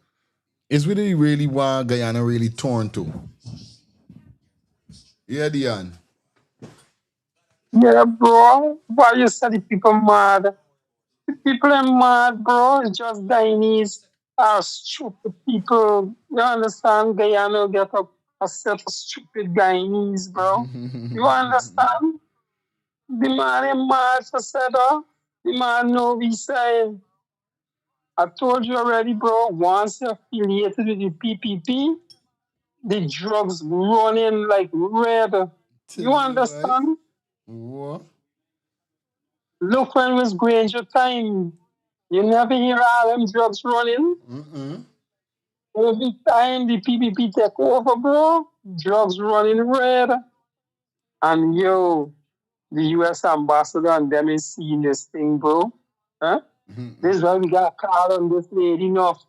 It's really what Guyana really torn to. Yeah, Dion. Yeah, bro. Why you say the people mad? The people are mad, bro. It's just Guyanese are stupid people. You understand? Guyana get a set of stupid Guyanese, bro. You understand? The man is mad for Seda. The man know we say. I told you already, bro. Once you're affiliated with the PPP, the drugs running like red. You understand? What? Look when it was Granger time. You never hear all them drugs running. Every time the PPP take over, bro, drugs running red. And yo, the US ambassador and them is seeing this thing, bro. Huh? This is why we got called on this lady enough.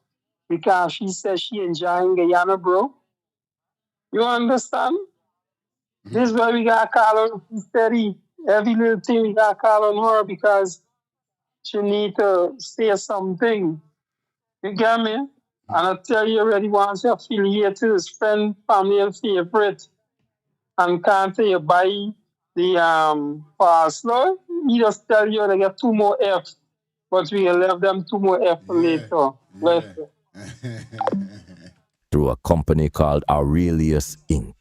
Because she says she enjoying Guyana, bro. You understand? This is why we got called on steady. Every little thing we got called on her because she need to say something. You get me? And I tell you already, once you affiliate to his friend, family, and favorite, and can't say you buy the parcel, he just tell you they get 2 more F, but we left them 2 more F for later. Later. Through a company called Aurelius Inc.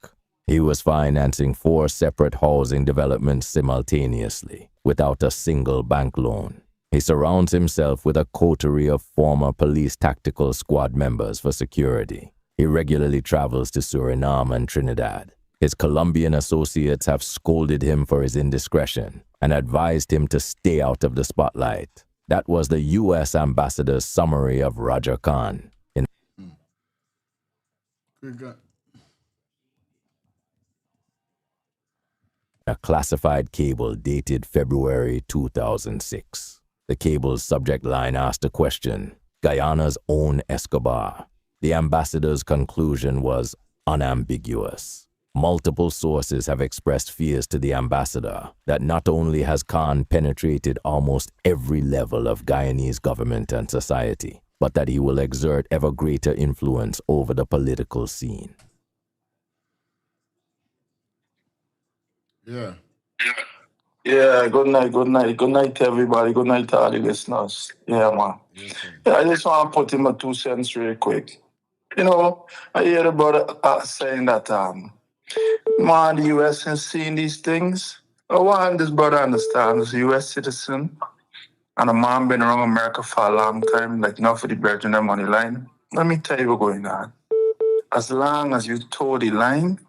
He was financing 4 separate housing developments simultaneously, without a single bank loan. He surrounds himself with a coterie of former police tactical squad members for security. He regularly travels to Suriname and Trinidad. His Colombian associates have scolded him for his indiscretion and advised him to stay out of the spotlight. That was the U.S. ambassador's summary of Roger Cant. A classified cable dated February 2006. The cable's subject line asked a question: Guyana's own Escobar. The ambassador's conclusion was unambiguous. Multiple sources have expressed fears to the ambassador that not only has Cant penetrated almost every level of Guyanese government and society, but that he will exert ever greater influence over the political scene. Yeah. Yeah, good night, good night. Good night to everybody. Good night to all the listeners. Yeah, man. Yeah, I just want to put in my 2 cents real quick. You know, I hear the brother saying that, man, the U.S. is seeing these things. I want this brother understand, he's a U.S. citizen, and a man been around America for a long time, like not for the bread and the money line. Let me tell you what's going on. As long as you toe the line,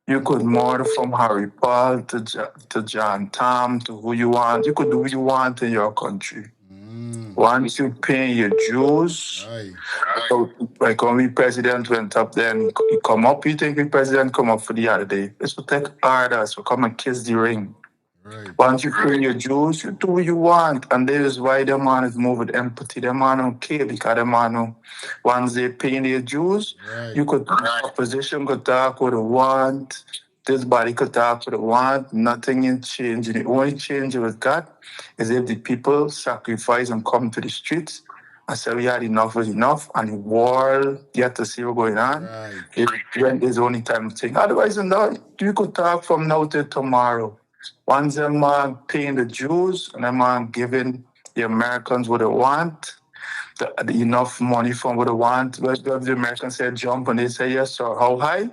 you could model from Harry Paul to John Tom to who you want. You could do what you want in your country. Once you pay your dues, so, like when we president went up there and he come up, you think the president come up for the other day. It's to take orders, to come and kiss the ring. Once you pay your dues, you do what you want. And that is why the man is moved with empathy. The man don't care because the man know once they pay their dues, you could opposition could talk what they want. This body could talk what they want. Nothing is changing. The only change we've got is if the people sacrifice and come to the streets and say we had enough was enough and the world get to see what's going on. When there's only time to think. Otherwise, you could talk from now till tomorrow. Once a man paying the Jews and a man giving the Americans what they want, the enough money from what they want, but the Americans say jump and they say yes or how high,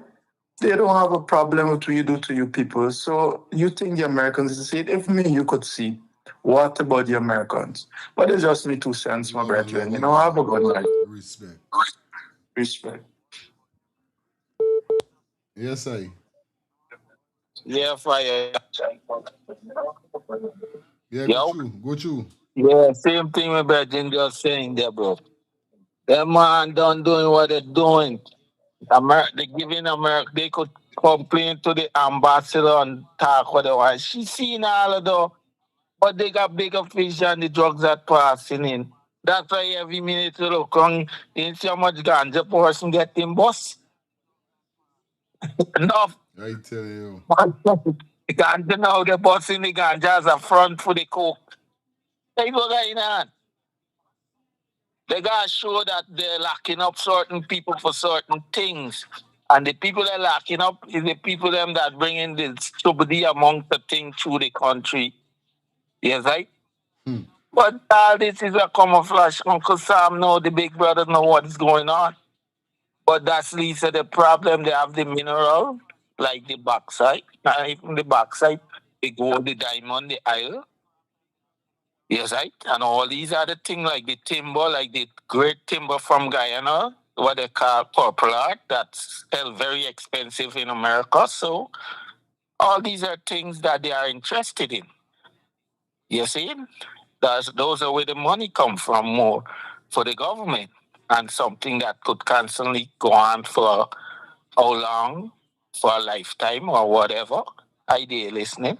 they don't have a problem with what you do to you people. So you think the Americans see it? If me, you could see. What about the Americans? But it's just me 2 cents, my brethren. You know, have a good night. Respect. Respect. Yes, I. Yeah, fire. Yeah, Yo. go through. Yeah, same thing my brethren just saying there, bro. That man done doing what they're doing. They giving America, they could complain to the ambassador and talk what they want. She seen all of them, but they got bigger fish than the drugs that passing in. That's why every minute you look on, you see how much ganja person getting boss. Enough. I tell you. The ganja now, they're bossing the ganja as a front for the coke. Hey, what's going on? They gotta show that they're locking up certain people for certain things. And the people they're locking up is the people them that bring in the stupidity amongst the thing through the country. Yes, right? But all this is a camouflage. Uncle Sam know, the big brother know what is going on. But that's least of the problem. They have the mineral, like the bauxite. Not even the bauxite, the gold, the diamond, the iron. Yes, right? And all these other things like the timber, like the great timber from Guyana, what they call purple art, that's still very expensive in America. So all these are things that they are interested in. You see? Those are where the money come from more for the government. And something that could constantly go on for how long, for a lifetime or whatever. I there listening.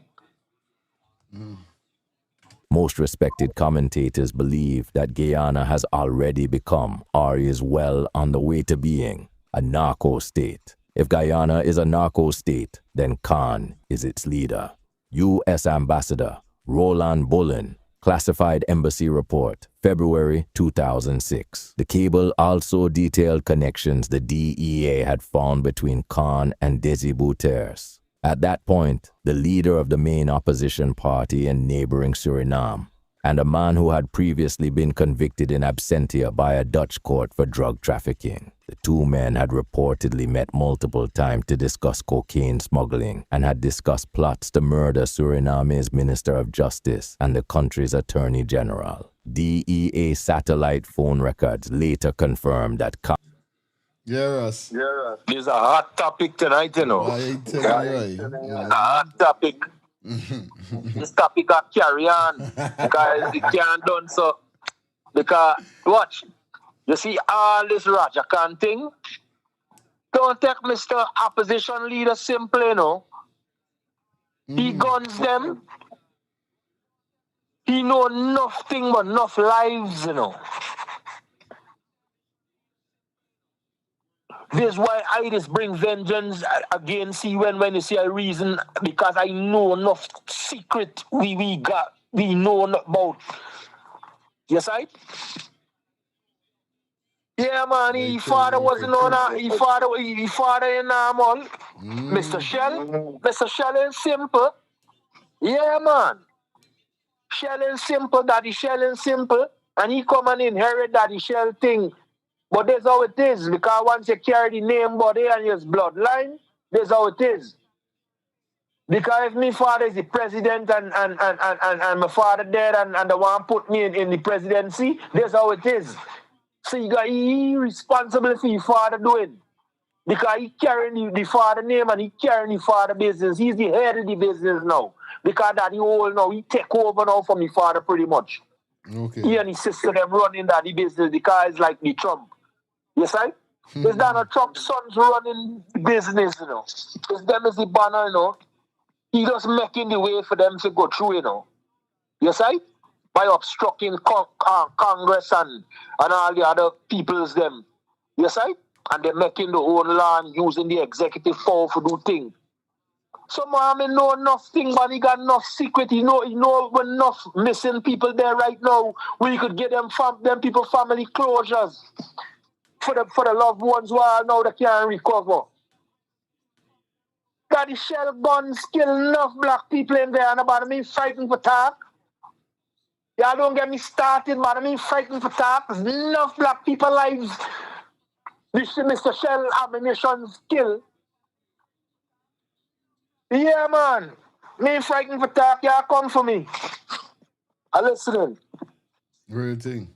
Most respected commentators believe that Guyana has already become, or is well on the way to being, a narco state. If Guyana is a narco state, then Cant is its leader. U.S. Ambassador Roland Bullen, Classified Embassy Report, February 2006. The cable also detailed connections the DEA had found between Cant and Desi Bouterse. At that point, the leader of the main opposition party in neighboring Suriname, and a man who had previously been convicted in absentia by a Dutch court for drug trafficking. The two men had reportedly met multiple times to discuss cocaine smuggling and had discussed plots to murder Suriname's Minister of Justice and the country's Attorney General. DEA satellite phone records later confirmed that Yes. There's a hot topic tonight, you know. A hot topic. This topic got carry on because it can't done so. Because watch, you see all this Raja Khan thing. Don't take Mr. Opposition Leader simple, you know. He guns them. He know nothing but enough lives, you know. This is why I just bring vengeance again. See when you see a reason, because I know enough secret we know about. Yes, I. Yeah, man. His father wasn't on. His father in Mall. Mr. Shell is simple. Yeah, man. Shell is simple. Daddy Shell is simple, and he come and inherit Daddy Shell thing. But that's how it is, because once you carry the name body and your bloodline, that's how it is. Because if my father is the president and my father dead and the one put me in the presidency, that's how it is. So he responsible for your father doing. Because he carrying the father name and he carrying the father business. He's the head of the business now. Because that he old now, he take over now from his father pretty much. Okay. He and his sister them running that the business because it's like the Trump. Yes, right? It's Donald Trump's sons running the business, you know. It's them as the banner, you know. He just making the way for them to go through, you know. Yes, right? By obstructing Congress and all the other peoples, them. Yes, right? And they're making the own law and using the executive power for do things. So, man, I know nothing, but he got enough secret. He know enough missing people there right now. We could get them people family closures. For the loved ones who are now they can't recover. Got the shell guns kill enough black people in there and about me fighting for talk. Y'all don't get me started, man. I mean fighting for talk. There's enough black people lives. This Mr. Shell ammunitions kill. Yeah, man. Me fighting for talk, y'all come for me. I listening. Great thing.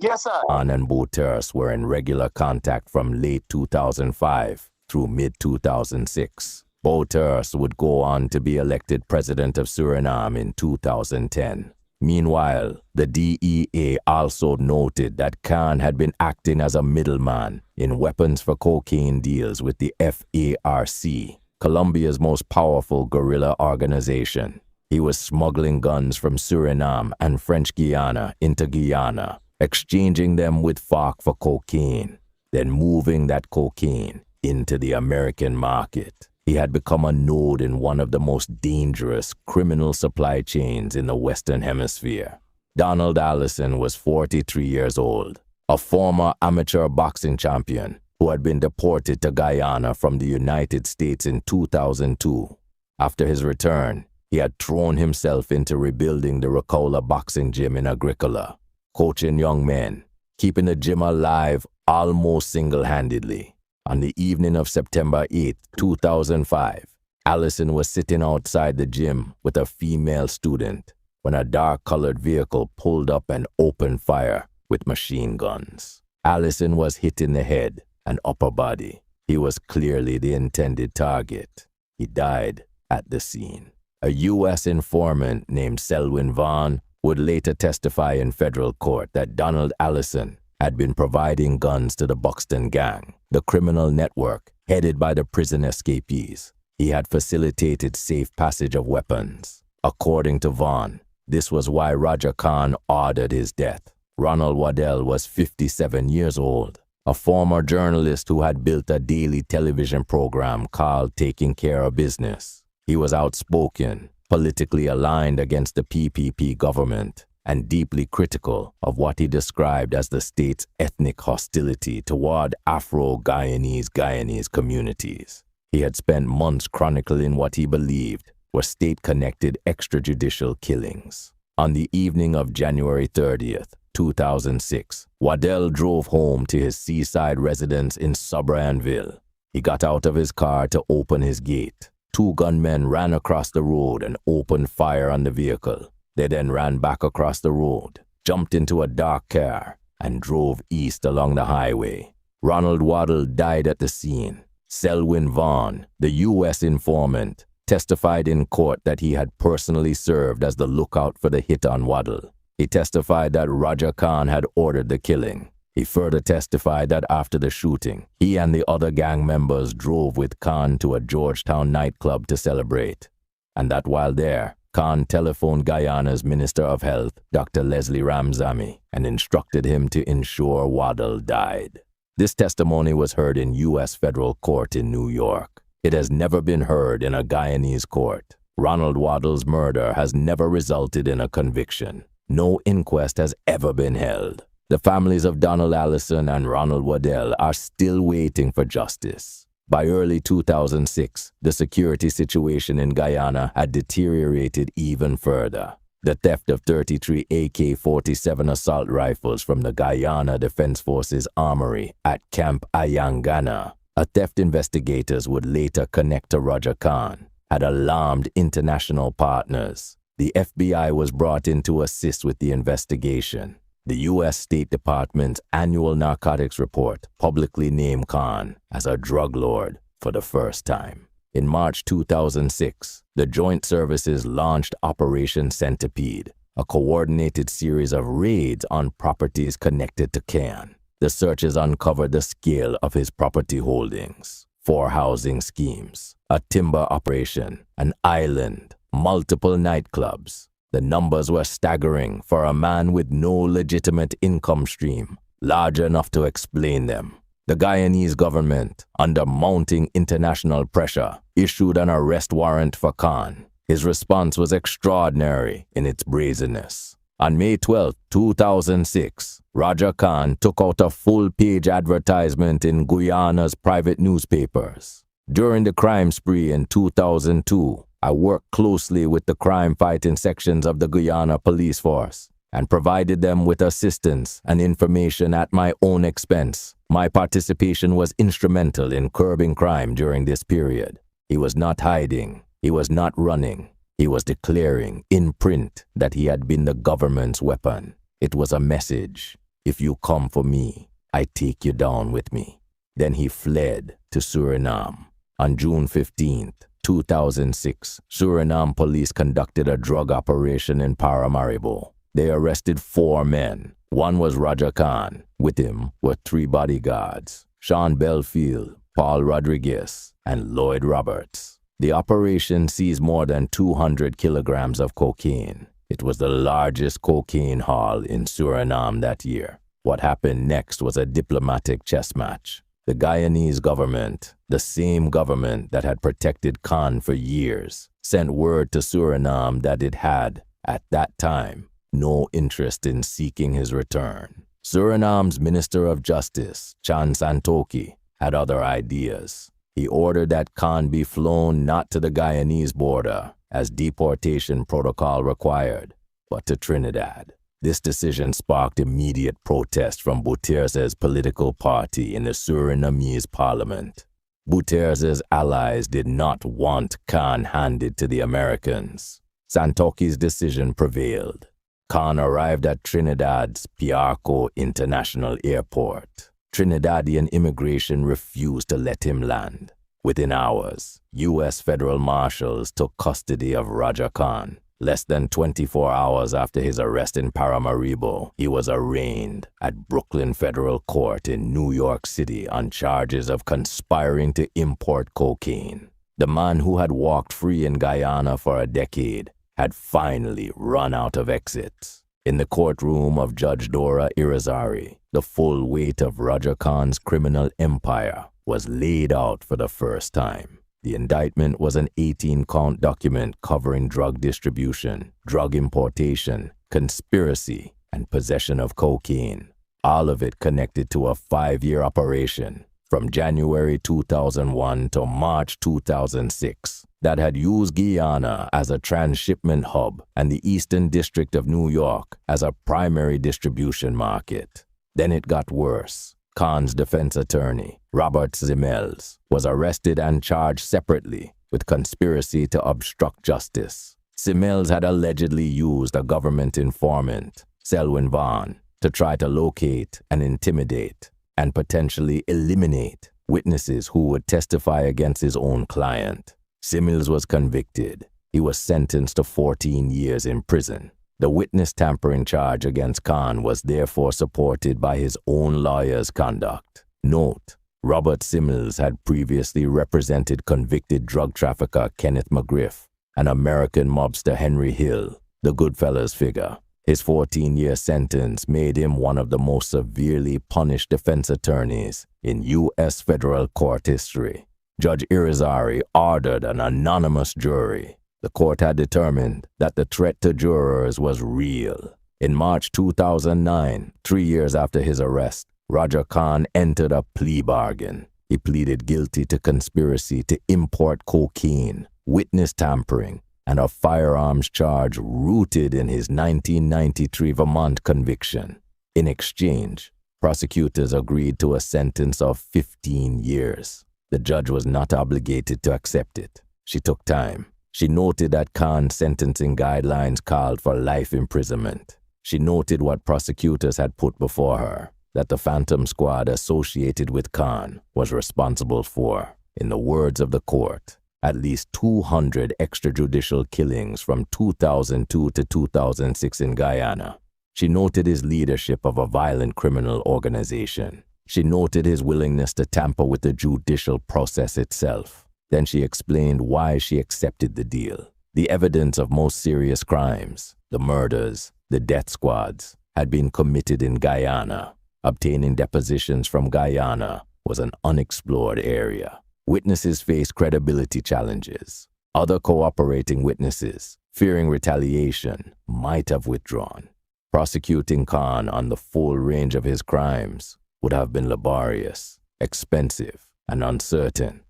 Yes, sir. Cant and Bouterse were in regular contact from late 2005 through mid-2006. Bouterse would go on to be elected president of Suriname in 2010. Meanwhile, the DEA also noted that Cant had been acting as a middleman in weapons for cocaine deals with the FARC, Colombia's most powerful guerrilla organization. He was smuggling guns from Suriname and French Guyana into Guyana, exchanging them with FARC for cocaine, then moving that cocaine into the American market. He had become a node in one of the most dangerous criminal supply chains in the Western Hemisphere. Donald Allison was 43 years old, a former amateur boxing champion who had been deported to Guyana from the United States in 2002. After his return, he had thrown himself into rebuilding the Ricola boxing gym in Agricola, coaching young men, keeping the gym alive almost single-handedly. On the evening of September 8, 2005, Allison was sitting outside the gym with a female student when a dark-colored vehicle pulled up and opened fire with machine guns. Allison was hit in the head and upper body. He was clearly the intended target. He died at the scene. A U.S. informant named Selwyn Vaughn would later testify in federal court that Donald Allison had been providing guns to the Buxton Gang, the criminal network headed by the prison escapees. He had facilitated safe passage of weapons. According to Vaughn, this was why Roger Khan ordered his death. Ronald Waddell was 57 years old, a former journalist who had built a daily television program called Taking Care of Business. He was outspoken, politically aligned against the PPP government, and deeply critical of what he described as the state's ethnic hostility toward Afro-Guyanese communities. He had spent months chronicling what he believed were state-connected extrajudicial killings. On the evening of January 30th, 2006, Waddell drove home to his seaside residence in Sobraonville. He got out of his car to open his gate. Two gunmen ran across the road and opened fire on the vehicle. They then ran back across the road, jumped into a dark car, and drove east along the highway. Ronald Waddell died at the scene. Selwyn Vaughn, the U.S. informant, testified in court that he had personally served as the lookout for the hit on Waddell. He testified that Roger Khan had ordered the killing. He further testified that after the shooting, he and the other gang members drove with Khan to a Georgetown nightclub to celebrate, and that while there, Khan telephoned Guyana's Minister of Health, Dr. Leslie Ramzami, and instructed him to ensure Waddell died. This testimony was heard in U.S. federal court in New York. It has never been heard in a Guyanese court. Ronald Waddell's murder has never resulted in a conviction. No inquest has ever been held. The families of Donald Allison and Ronald Waddell are still waiting for justice. By early 2006, the security situation in Guyana had deteriorated even further. The theft of 33 AK-47 assault rifles from the Guyana Defense Forces armory at Camp Ayangana, a theft investigators would later connect to Roger Khan, had alarmed international partners. The FBI was brought in to assist with the investigation. The U.S. State Department's annual narcotics report publicly named Khan as a drug lord for the first time. In March 2006, the Joint Services launched Operation Centipede, a coordinated series of raids on properties connected to Cant. The searches uncovered the scale of his property holdings: 4 housing schemes, a timber operation, an island, multiple nightclubs. The numbers were staggering for a man with no legitimate income stream, large enough to explain them. The Guyanese government, under mounting international pressure, issued an arrest warrant for Khan. His response was extraordinary in its brazenness. On May 12, 2006, Roger Khan took out a full-page advertisement in Guyana's private newspapers. During the crime spree in 2002, I worked closely with the crime-fighting sections of the Guyana police force and provided them with assistance and information at my own expense. My participation was instrumental in curbing crime during this period. He was not hiding. He was not running. He was declaring in print that he had been the government's weapon. It was a message: if you come for me, I take you down with me. Then he fled to Suriname. On June 15th, 2006, Suriname police conducted a drug operation in Paramaribo. They arrested 4 men. One was Roger Khan. With him were 3 bodyguards: Sean Belfield, Paul Rodriguez, and Lloyd Roberts. The operation seized more than 200 kilograms of cocaine. It was the largest cocaine haul in Suriname that year. What happened next was a diplomatic chess match. The Guyanese government, the same government that had protected Khan for years, sent word to Suriname that it had, at that time, no interest in seeking his return. Suriname's Minister of Justice, Chan Santoki, had other ideas. He ordered that Khan be flown not to the Guyanese border, as deportation protocol required, but to Trinidad. This decision sparked immediate protest from Bouterse's political party in the Surinamese parliament. Bouterse's allies did not want Khan handed to the Americans. Santoki's decision prevailed. Khan arrived at Trinidad's Piarco International Airport. Trinidadian immigration refused to let him land. Within hours, U.S. federal marshals took custody of Roger Khan. Less than 24 hours after his arrest in Paramaribo, he was arraigned at Brooklyn Federal Court in New York City on charges of conspiring to import cocaine. The man who had walked free in Guyana for a decade had finally run out of exits. In the courtroom of Judge Dora Irizarry, the full weight of Roger Khan's criminal empire was laid out for the first time. The indictment was an 18-count document covering drug distribution, drug importation, conspiracy, and possession of cocaine. All of it connected to a 5-year operation from January 2001 to March 2006 that had used Guyana as a transshipment hub and the Eastern District of New York as a primary distribution market. Then it got worse. Khan's defense attorney, Robert Simmels, was arrested and charged separately with conspiracy to obstruct justice. Simmels had allegedly used a government informant, Selwyn Vaughn, to try to locate and intimidate and potentially eliminate witnesses who would testify against his own client. Simmels was convicted. He was sentenced to 14 years in prison. The witness tampering charge against Khan was therefore supported by his own lawyer's conduct. Note, Robert Simmels had previously represented convicted drug trafficker Kenneth McGriff and American mobster Henry Hill, the Goodfellas figure. His 14-year sentence made him one of the most severely punished defense attorneys in U.S. federal court history. Judge Irizarry ordered an anonymous jury. The court had determined that the threat to jurors was real. In March 2009, 3 years after his arrest, Roger Khan entered a plea bargain. He pleaded guilty to conspiracy to import cocaine, witness tampering, and a firearms charge rooted in his 1993 Vermont conviction. In exchange, prosecutors agreed to a sentence of 15 years. The judge was not obligated to accept it. She took time. She noted that Khan's sentencing guidelines called for life imprisonment. She noted what prosecutors had put before her, that the Phantom Squad associated with Khan was responsible for, in the words of the court, at least 200 extrajudicial killings from 2002 to 2006 in Guyana. She noted his leadership of a violent criminal organization. She noted his willingness to tamper with the judicial process itself. Then she explained why she accepted the deal. The evidence of most serious crimes, the murders, the death squads, had been committed in Guyana. Obtaining depositions from Guyana was an unexplored area. Witnesses faced credibility challenges. Other cooperating witnesses, fearing retaliation, might have withdrawn. Prosecuting Khan on the full range of his crimes would have been laborious, expensive, and uncertain.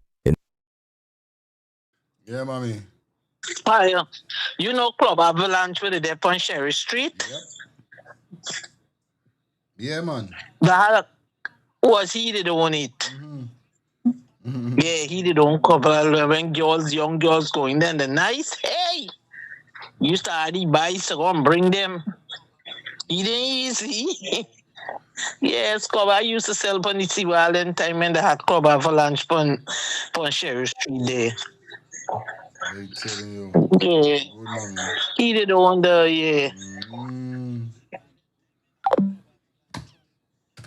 Yeah, mommy. Hi, you know Club Avalanche with the dep on Sherry Street? Yep. Yeah, man. That was he did own it. Yeah, he did own couple when young girls going there in the night. Hey! You started buys to go and bring them. It ain't easy. Yes, club I used to sell on the Tiwalen time when they had Club Avalanche on Sherry Street there. I'm telling you. Yeah. Good, He did own the, yeah.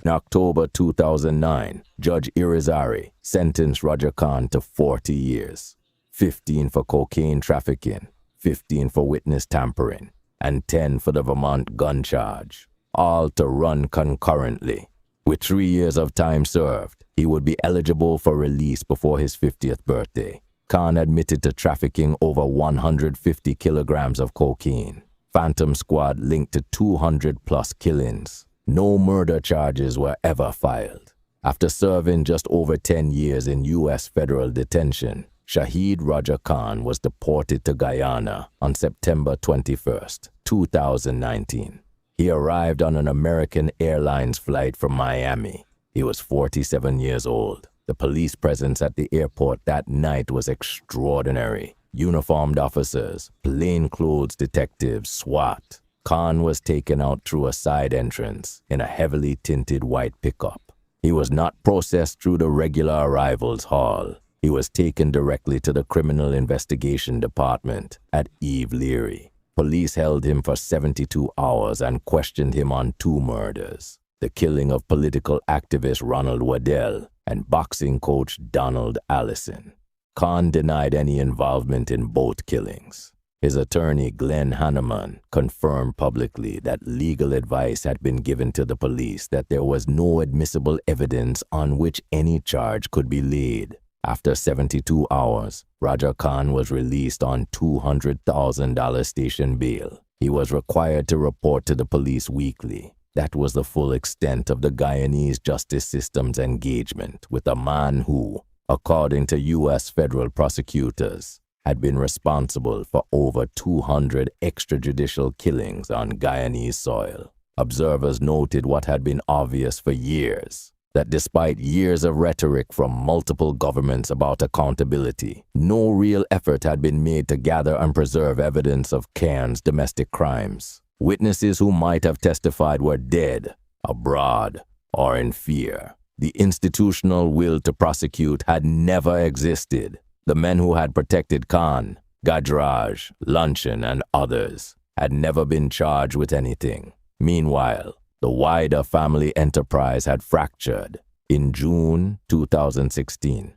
In October 2009, Judge Irizarry sentenced Roger Khan to 40 years, 15 for cocaine trafficking, 15 for witness tampering, and 10 for the Vermont gun charge, all to run concurrently. With 3 years of time served, he would be eligible for release before his 50th birthday. Khan admitted to trafficking over 150 kilograms of cocaine. Phantom Squad linked to 200-plus killings. No murder charges were ever filed. After serving just over 10 years in U.S. federal detention, Shahid Roger Khan was deported to Guyana on September 21st, 2019. He arrived on an American Airlines flight from Miami. He was 47 years old. The police presence at the airport that night was extraordinary. Uniformed officers, plainclothes detectives, SWAT. Khan was taken out through a side entrance in a heavily tinted white pickup. He was not processed through the regular arrivals hall. He was taken directly to the Criminal Investigation Department at Eve Leary. Police held him for 72 hours and questioned him on 2 murders: the killing of political activist Ronald Waddell and boxing coach Donald Allison. Cant denied any involvement in both killings. His attorney, Glenn Hanneman, confirmed publicly that legal advice had been given to the police that there was no admissible evidence on which any charge could be laid. After 72 hours, Roger Cant was released on $200,000 station bail. He was required to report to the police weekly. That was the full extent of the Guyanese justice system's engagement with a man who, according to U.S. federal prosecutors, had been responsible for over 200 extrajudicial killings on Guyanese soil. Observers noted what had been obvious for years, that despite years of rhetoric from multiple governments about accountability, no real effort had been made to gather and preserve evidence of Cant's domestic crimes. Witnesses who might have testified were dead, abroad, or in fear. The institutional will to prosecute had never existed. The men who had protected Cant, Gajraj, Luncheon, and others had never been charged with anything. Meanwhile, the wider family enterprise had fractured. In June 2016,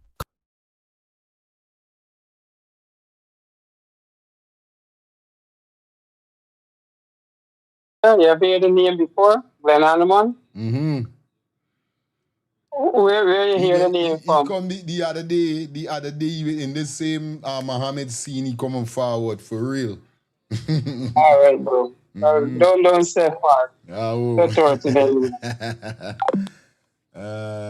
You have heard the name before? Glenn Hanneman? Mm-hmm. Where you hear the name from? He come the other day in the same Muhammad scene, he coming forward for real. All right, bro. Don't say far. Oh. Today.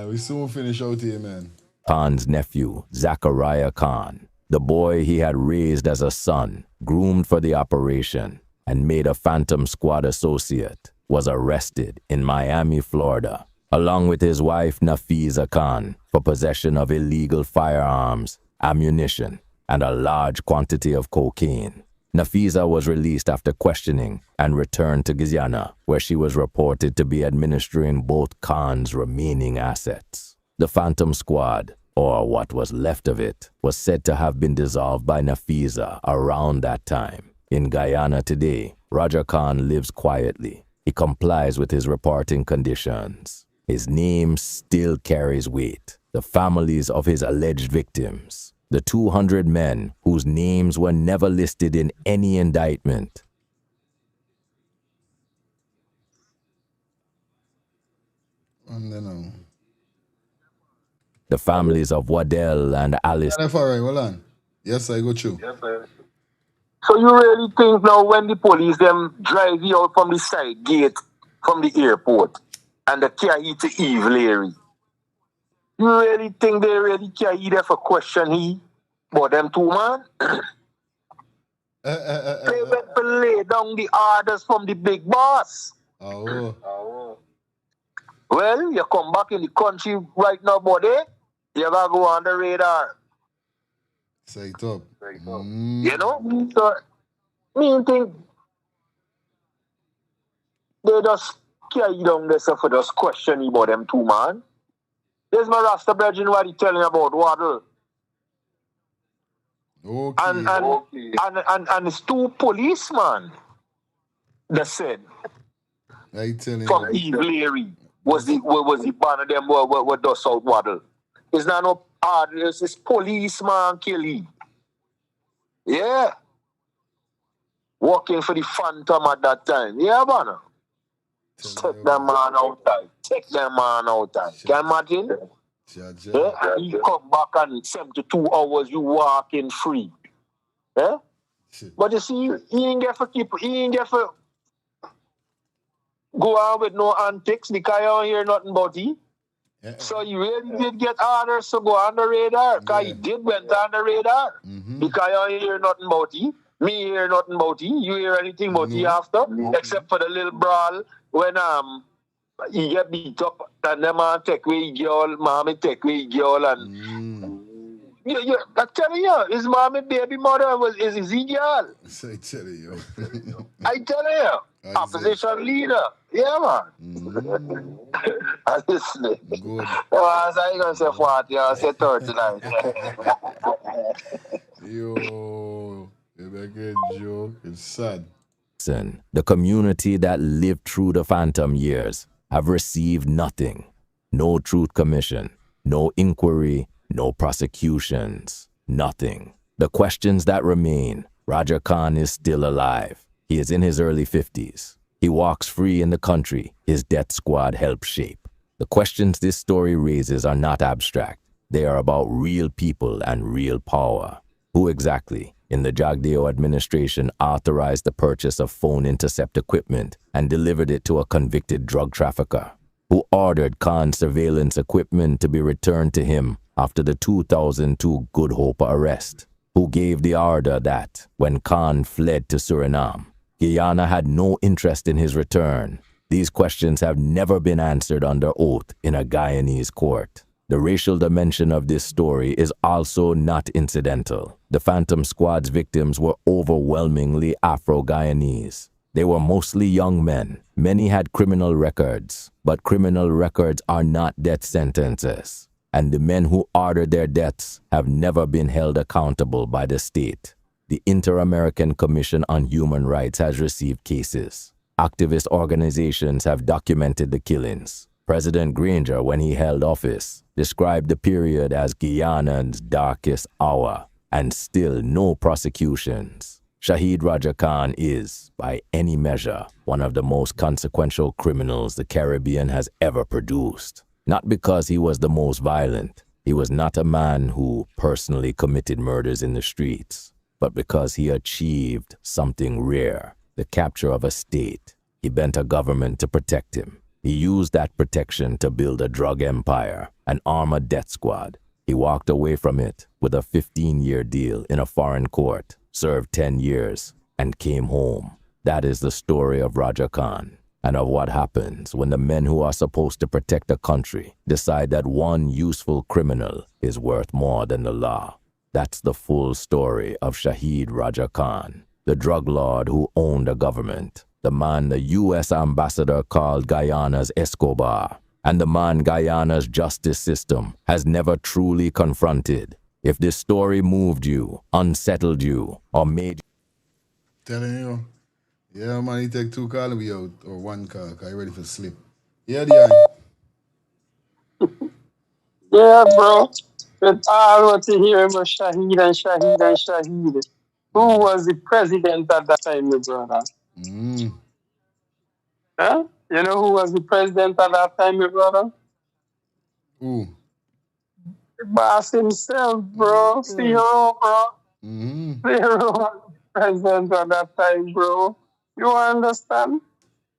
We soon finish out here, man. Cant's nephew, Zachariah Cant, the boy he had raised as a son, groomed for the operation, and made a Phantom Squad associate, was arrested in Miami, Florida, along with his wife Nafiza Cant, for possession of illegal firearms, ammunition, and a large quantity of cocaine. Nafiza was released after questioning and returned to Guyana, where she was reported to be administering both Cant's remaining assets. The Phantom Squad, or what was left of it, was said to have been dissolved by Nafiza around that time. In Guyana today, Roger Cant lives quietly. He complies with his reporting conditions. His name still carries weight. The families of his alleged victims, the 200 men whose names were never listed in any indictment. The families of Waddell and Alice. All right, hold on. Yes, I go through. Yes, sir. So you really think now when the police them drive you out from the side gate from the airport and they carry you to Eve Larry, you really think they really carry you there for question he about them two man? They went to lay down the orders from the big boss. Oh. Well, you come back in the country right now, buddy, you gotta go on the radar. Say it up. You know? So, me think they just carry down this for just questioning about them two, man. There's my Rasta brethren what he telling about Waddle. Okay. And it's two policemen that said from Eve Larry was the ban of them what does out Waddle. It's not no it's this policeman killing. Yeah. Working for the Phantom at that time. Yeah, man. Take that man outside. Take that man outside. Can you imagine? Yeah? And you come back and 72 hours you walking free. Yeah? But you see, he ain't get for go on with no antics because you don't hear nothing about he. So you really did get orders to go on the radar. Because he did went on the radar. Because you don't hear nothing about he. Me hear nothing about he. You hear anything about he after? Except for the little brawl when he get beat up and the man take away his girl, mommy take away his girl and I'm telling you, his mommy baby mother is his girl. I tell you. I tell you. Opposition leader. Yeah, man. I'm listening. Good. I was going to say 40, I say 39. Yo, you make a joke. It's sad. The community that lived through the Phantom years have received nothing. No truth commission, no inquiry, no prosecutions. Nothing. The questions that remain. Raja Khan is still alive. He is in his early 50s. He walks free in the country his death squad helped shape. The questions this story raises are not abstract. They are about real people and real power. Who exactly, in the Jagdeo administration, authorized the purchase of phone intercept equipment and delivered it to a convicted drug trafficker? Who ordered Khan's surveillance equipment to be returned to him after the 2002 Good Hope arrest? Who gave the order that, when Khan fled to Suriname, Guyana had no interest in his return? These questions have never been answered under oath in a Guyanese court. The racial dimension of this story is also not incidental. The Phantom Squad's victims were overwhelmingly Afro-Guyanese. They were mostly young men. Many had criminal records, but criminal records are not death sentences. And the men who ordered their deaths have never been held accountable by the state. The Inter-American Commission on Human Rights has received cases. Activist organizations have documented the killings. President Granger, when he held office, described the period as Guyana's darkest hour, and still no prosecutions. Shahid Raja Khan is, by any measure, one of the most consequential criminals the Caribbean has ever produced. Not because he was the most violent. He was not a man who personally committed murders in the streets, but because he achieved something rare, the capture of a state. He bent a government to protect him. He used that protection to build a drug empire, an armored death squad. He walked away from it with a 15-year deal in a foreign court, served 10 years, and came home. That is the story of Raja Khan, and of what happens when the men who are supposed to protect a country decide that one useful criminal is worth more than the law. That's the full story of Shahid Raja Khan, the drug lord who owned a government, the man the U.S. ambassador called Guyana's Escobar, and the man Guyana's justice system has never truly confronted. If this story moved you, unsettled you, or made you... Telling you. Yeah, man, he take 2 calls and we out, or 1 call, because you ready for sleep. Yeah, Dion. Yeah, bro. With all what you hear about Shahid and Shahid and Shahid, who was the president at that time, my brother? Huh? You know who was the president at that time, my brother? Who? The boss himself, bro. CEO, bro. CEO was the president at that time, bro. You understand?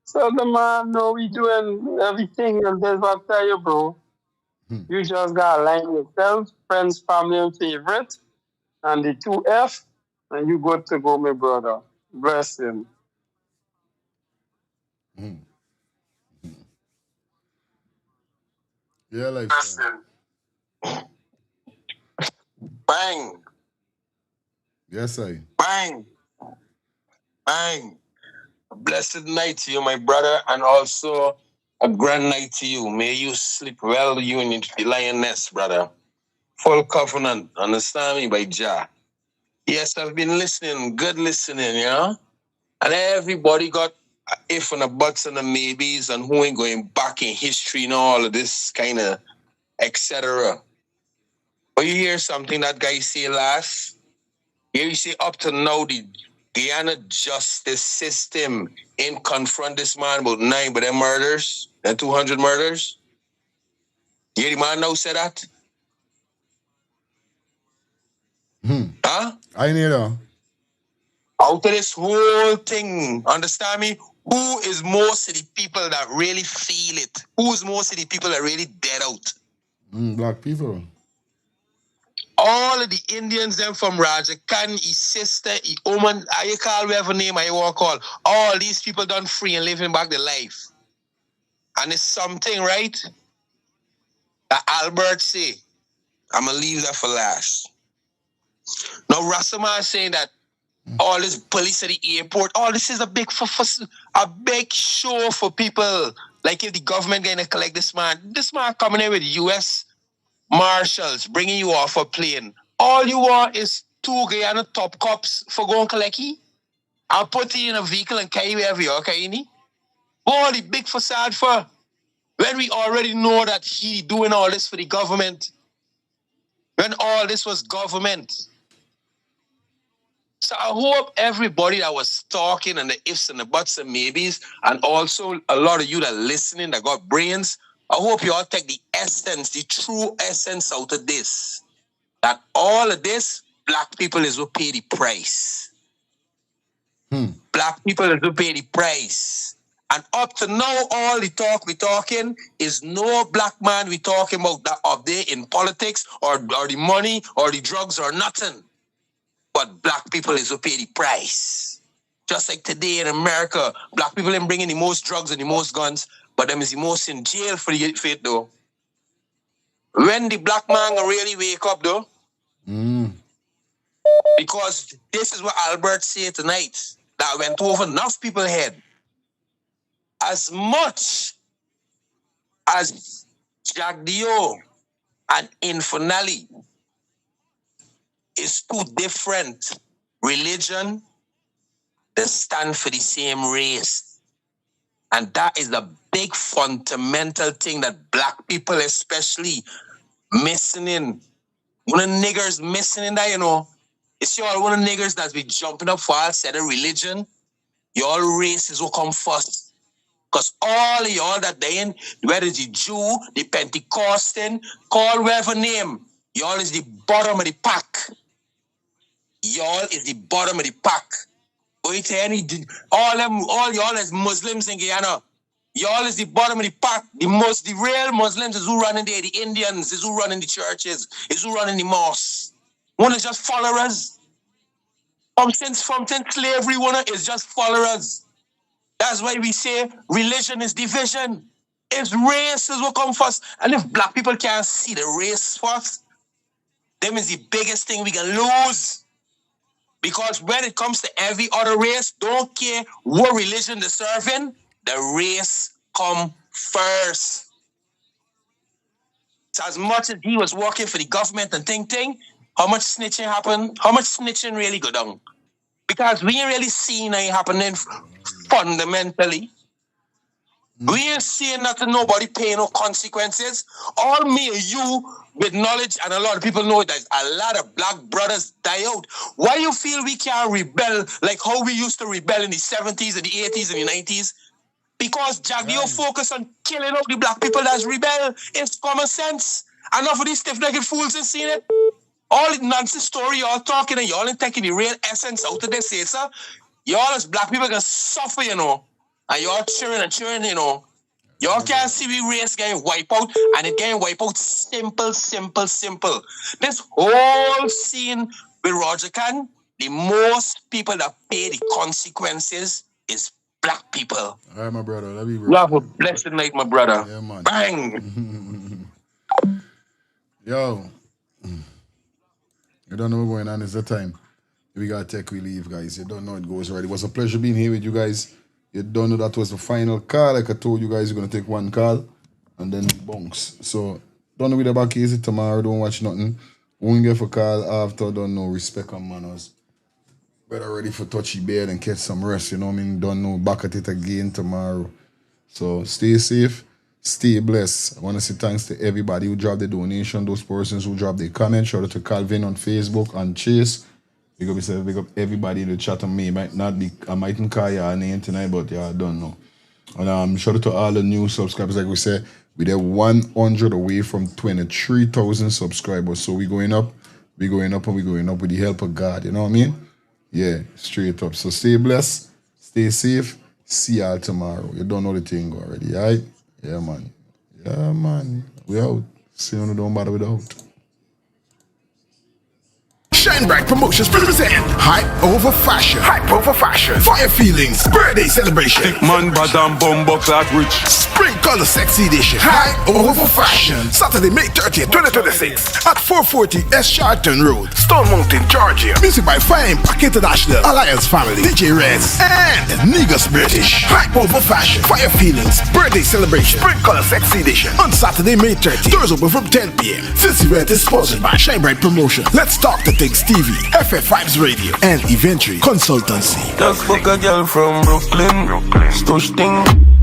So the man know we doing everything, and that's what I tell you, bro. You just gotta line yourself, friends, family, and favorite, and the 2F, and you good to go, my brother. Bless him. Yeah, like Bless him. Bang! Yes, I. Bang! Bang! A blessed night to you, my brother, and also a grand night to you. May you sleep well, you and the lioness, brother. Full covenant, understand me, by Jah. Yes, I've been listening, good listening, you know? And everybody got a if and a buts and a maybes and who ain't going back in history and all of this kind of etc. But you hear something that guy say last? Here you say up to now the Guyana justice system ain't confront this man about 9 but them murders and 200 murders. You hear the man now say that? Huh? I need her. Out of this whole thing, understand me? Who is most of the people that really feel it? Who is most of the people that really dead out? Black people. All of the Indians, them from Rajakan, his sister, his woman, I call whatever name I want to call. All these people done free and living back their life. And it's something, right? That Albert say. I'm going to leave that for last. Now, Rassama is saying that all this police at the airport, all this is a big show for people. Like if the government going to collect this man coming in with U.S. Marshals, bringing you off a plane. All you want is 2 Guyana top cops for going collect you. I'll put you in a vehicle and carry you wherever you're carrying. All the big facade for when we already know that he doing all this for the government. when all this was government. So I hope everybody that was talking and the ifs and the buts and maybes, and also a lot of you that are listening that got brains, I hope you all take the essence, the true essence out of this. That all of this, black people is who pay the price. Black people is who pay the price. And up to now, all the talk we talking is no black man we talking about that up there in politics or the money or the drugs or nothing. But black people is who pay the price. Just like today in America, black people ain't bringing the most drugs and the most guns, but them is the most in jail for it though. When the black man really wake up though, because this is what Albert said tonight, that went over enough people's head. As much as Jack Dio and Infernali is two different religion, they stand for the same race. And that is the big fundamental thing that black people especially missing in. One of the niggers missing in that, you know. It's y'all one of the niggers that's be jumping up for all set of religion. Y'all races will come first. Because all of y'all that they in, whether it's the Jew, the Pentecostan, call whatever name, y'all is the bottom of the pack. Y'all is the bottom of the pack. All y'all as Muslims in Guyana. Y'all is the bottom of the pack. The real Muslims is who running there. The Indians is who running the churches. Is who running the mosques. One is just followers. From since slavery, one is just followers. That's why we say religion is division. If race is what come first, and if black people can't see the race first, them is the biggest thing we can lose. Because when it comes to every other race, don't care what religion they're serving, the race come first. So as much as he was working for the government and thing, how much snitching happened? How much snitching really go down? Because we ain't really seen it happening fundamentally. We ain't seeing nothing, nobody paying no consequences. All me and you with knowledge, and a lot of people know that a lot of black brothers die out. Why you feel we can't rebel like how we used to rebel in the 70s and the 80s and the 90s? Because Jaggio focus on killing out the black people that's rebel. It's common sense. Enough of these stiff-necked fools ain't seen it. All the nonsense story y'all talking and y'all ain't taking the real essence out of this, sir. Y'all as black people can suffer, you know. And y'all cheering and cheering, you know. Y'all can't see we race getting wiped out, and it getting wiped out simple. This whole scene with Roger Cant, the most people that pay the consequences is black people. All right, my brother. Love you, bro. You have a blessed night, my brother. Yeah, man. Bang! Yo. You don't know what's going on. It's the time. We got to take we leave, guys. You don't know it goes right. It was a pleasure being here with you guys. You don't know that was the final call. Like I told you guys, you're going to take one call and then bounce. So, don't know with the back easy tomorrow. Don't watch nothing. Won't get for call after. Don't know respect and manners. Better ready for touchy bed and catch some rest. You know what I mean? Don't know back at it again tomorrow. So, stay safe. Stay blessed. I want to say thanks to everybody who dropped the donation, those persons who dropped their comment. Shout out to Calvin on Facebook and Chase. Big up everybody in the chat on me. I mightn't call your name tonight, but yeah, I don't know. And shout out to all the new subscribers. Like we said, we're 100 away from 23,000 subscribers. So we're going up, and we're going up with the help of God. You know what I mean? Yeah, straight up. So stay blessed, stay safe. See y'all tomorrow. You don't know the thing already, all right? Yeah, man. Yeah, man. We out. See you, don't bother without. Shine Bright Promotions present Hype Over Fashion. Hype Over Fashion. Fire Feelings. Birthday Celebration. Thick man, badam, bumbo, clad rich. Spring Color Sexy Edition. Hype Over Fashion. Saturday, May 30th, 2026 at 440 S. Charlton Road, Stone Mountain, Georgia. Music by Fire Impact International, Alliance Family, DJ Rez, and Niggas British. Hype Over Fashion. Fire Feelings. Birthday Celebration. Spring Color Sexy Edition. On Saturday, May 30th. Doors open from 10 p.m. This event is sponsored by Shine Bright Promotions. Let's talk to things TV, FF5's Radio, and Eventually Consultancy. Just fuck a girl from Brooklyn. Stush thing.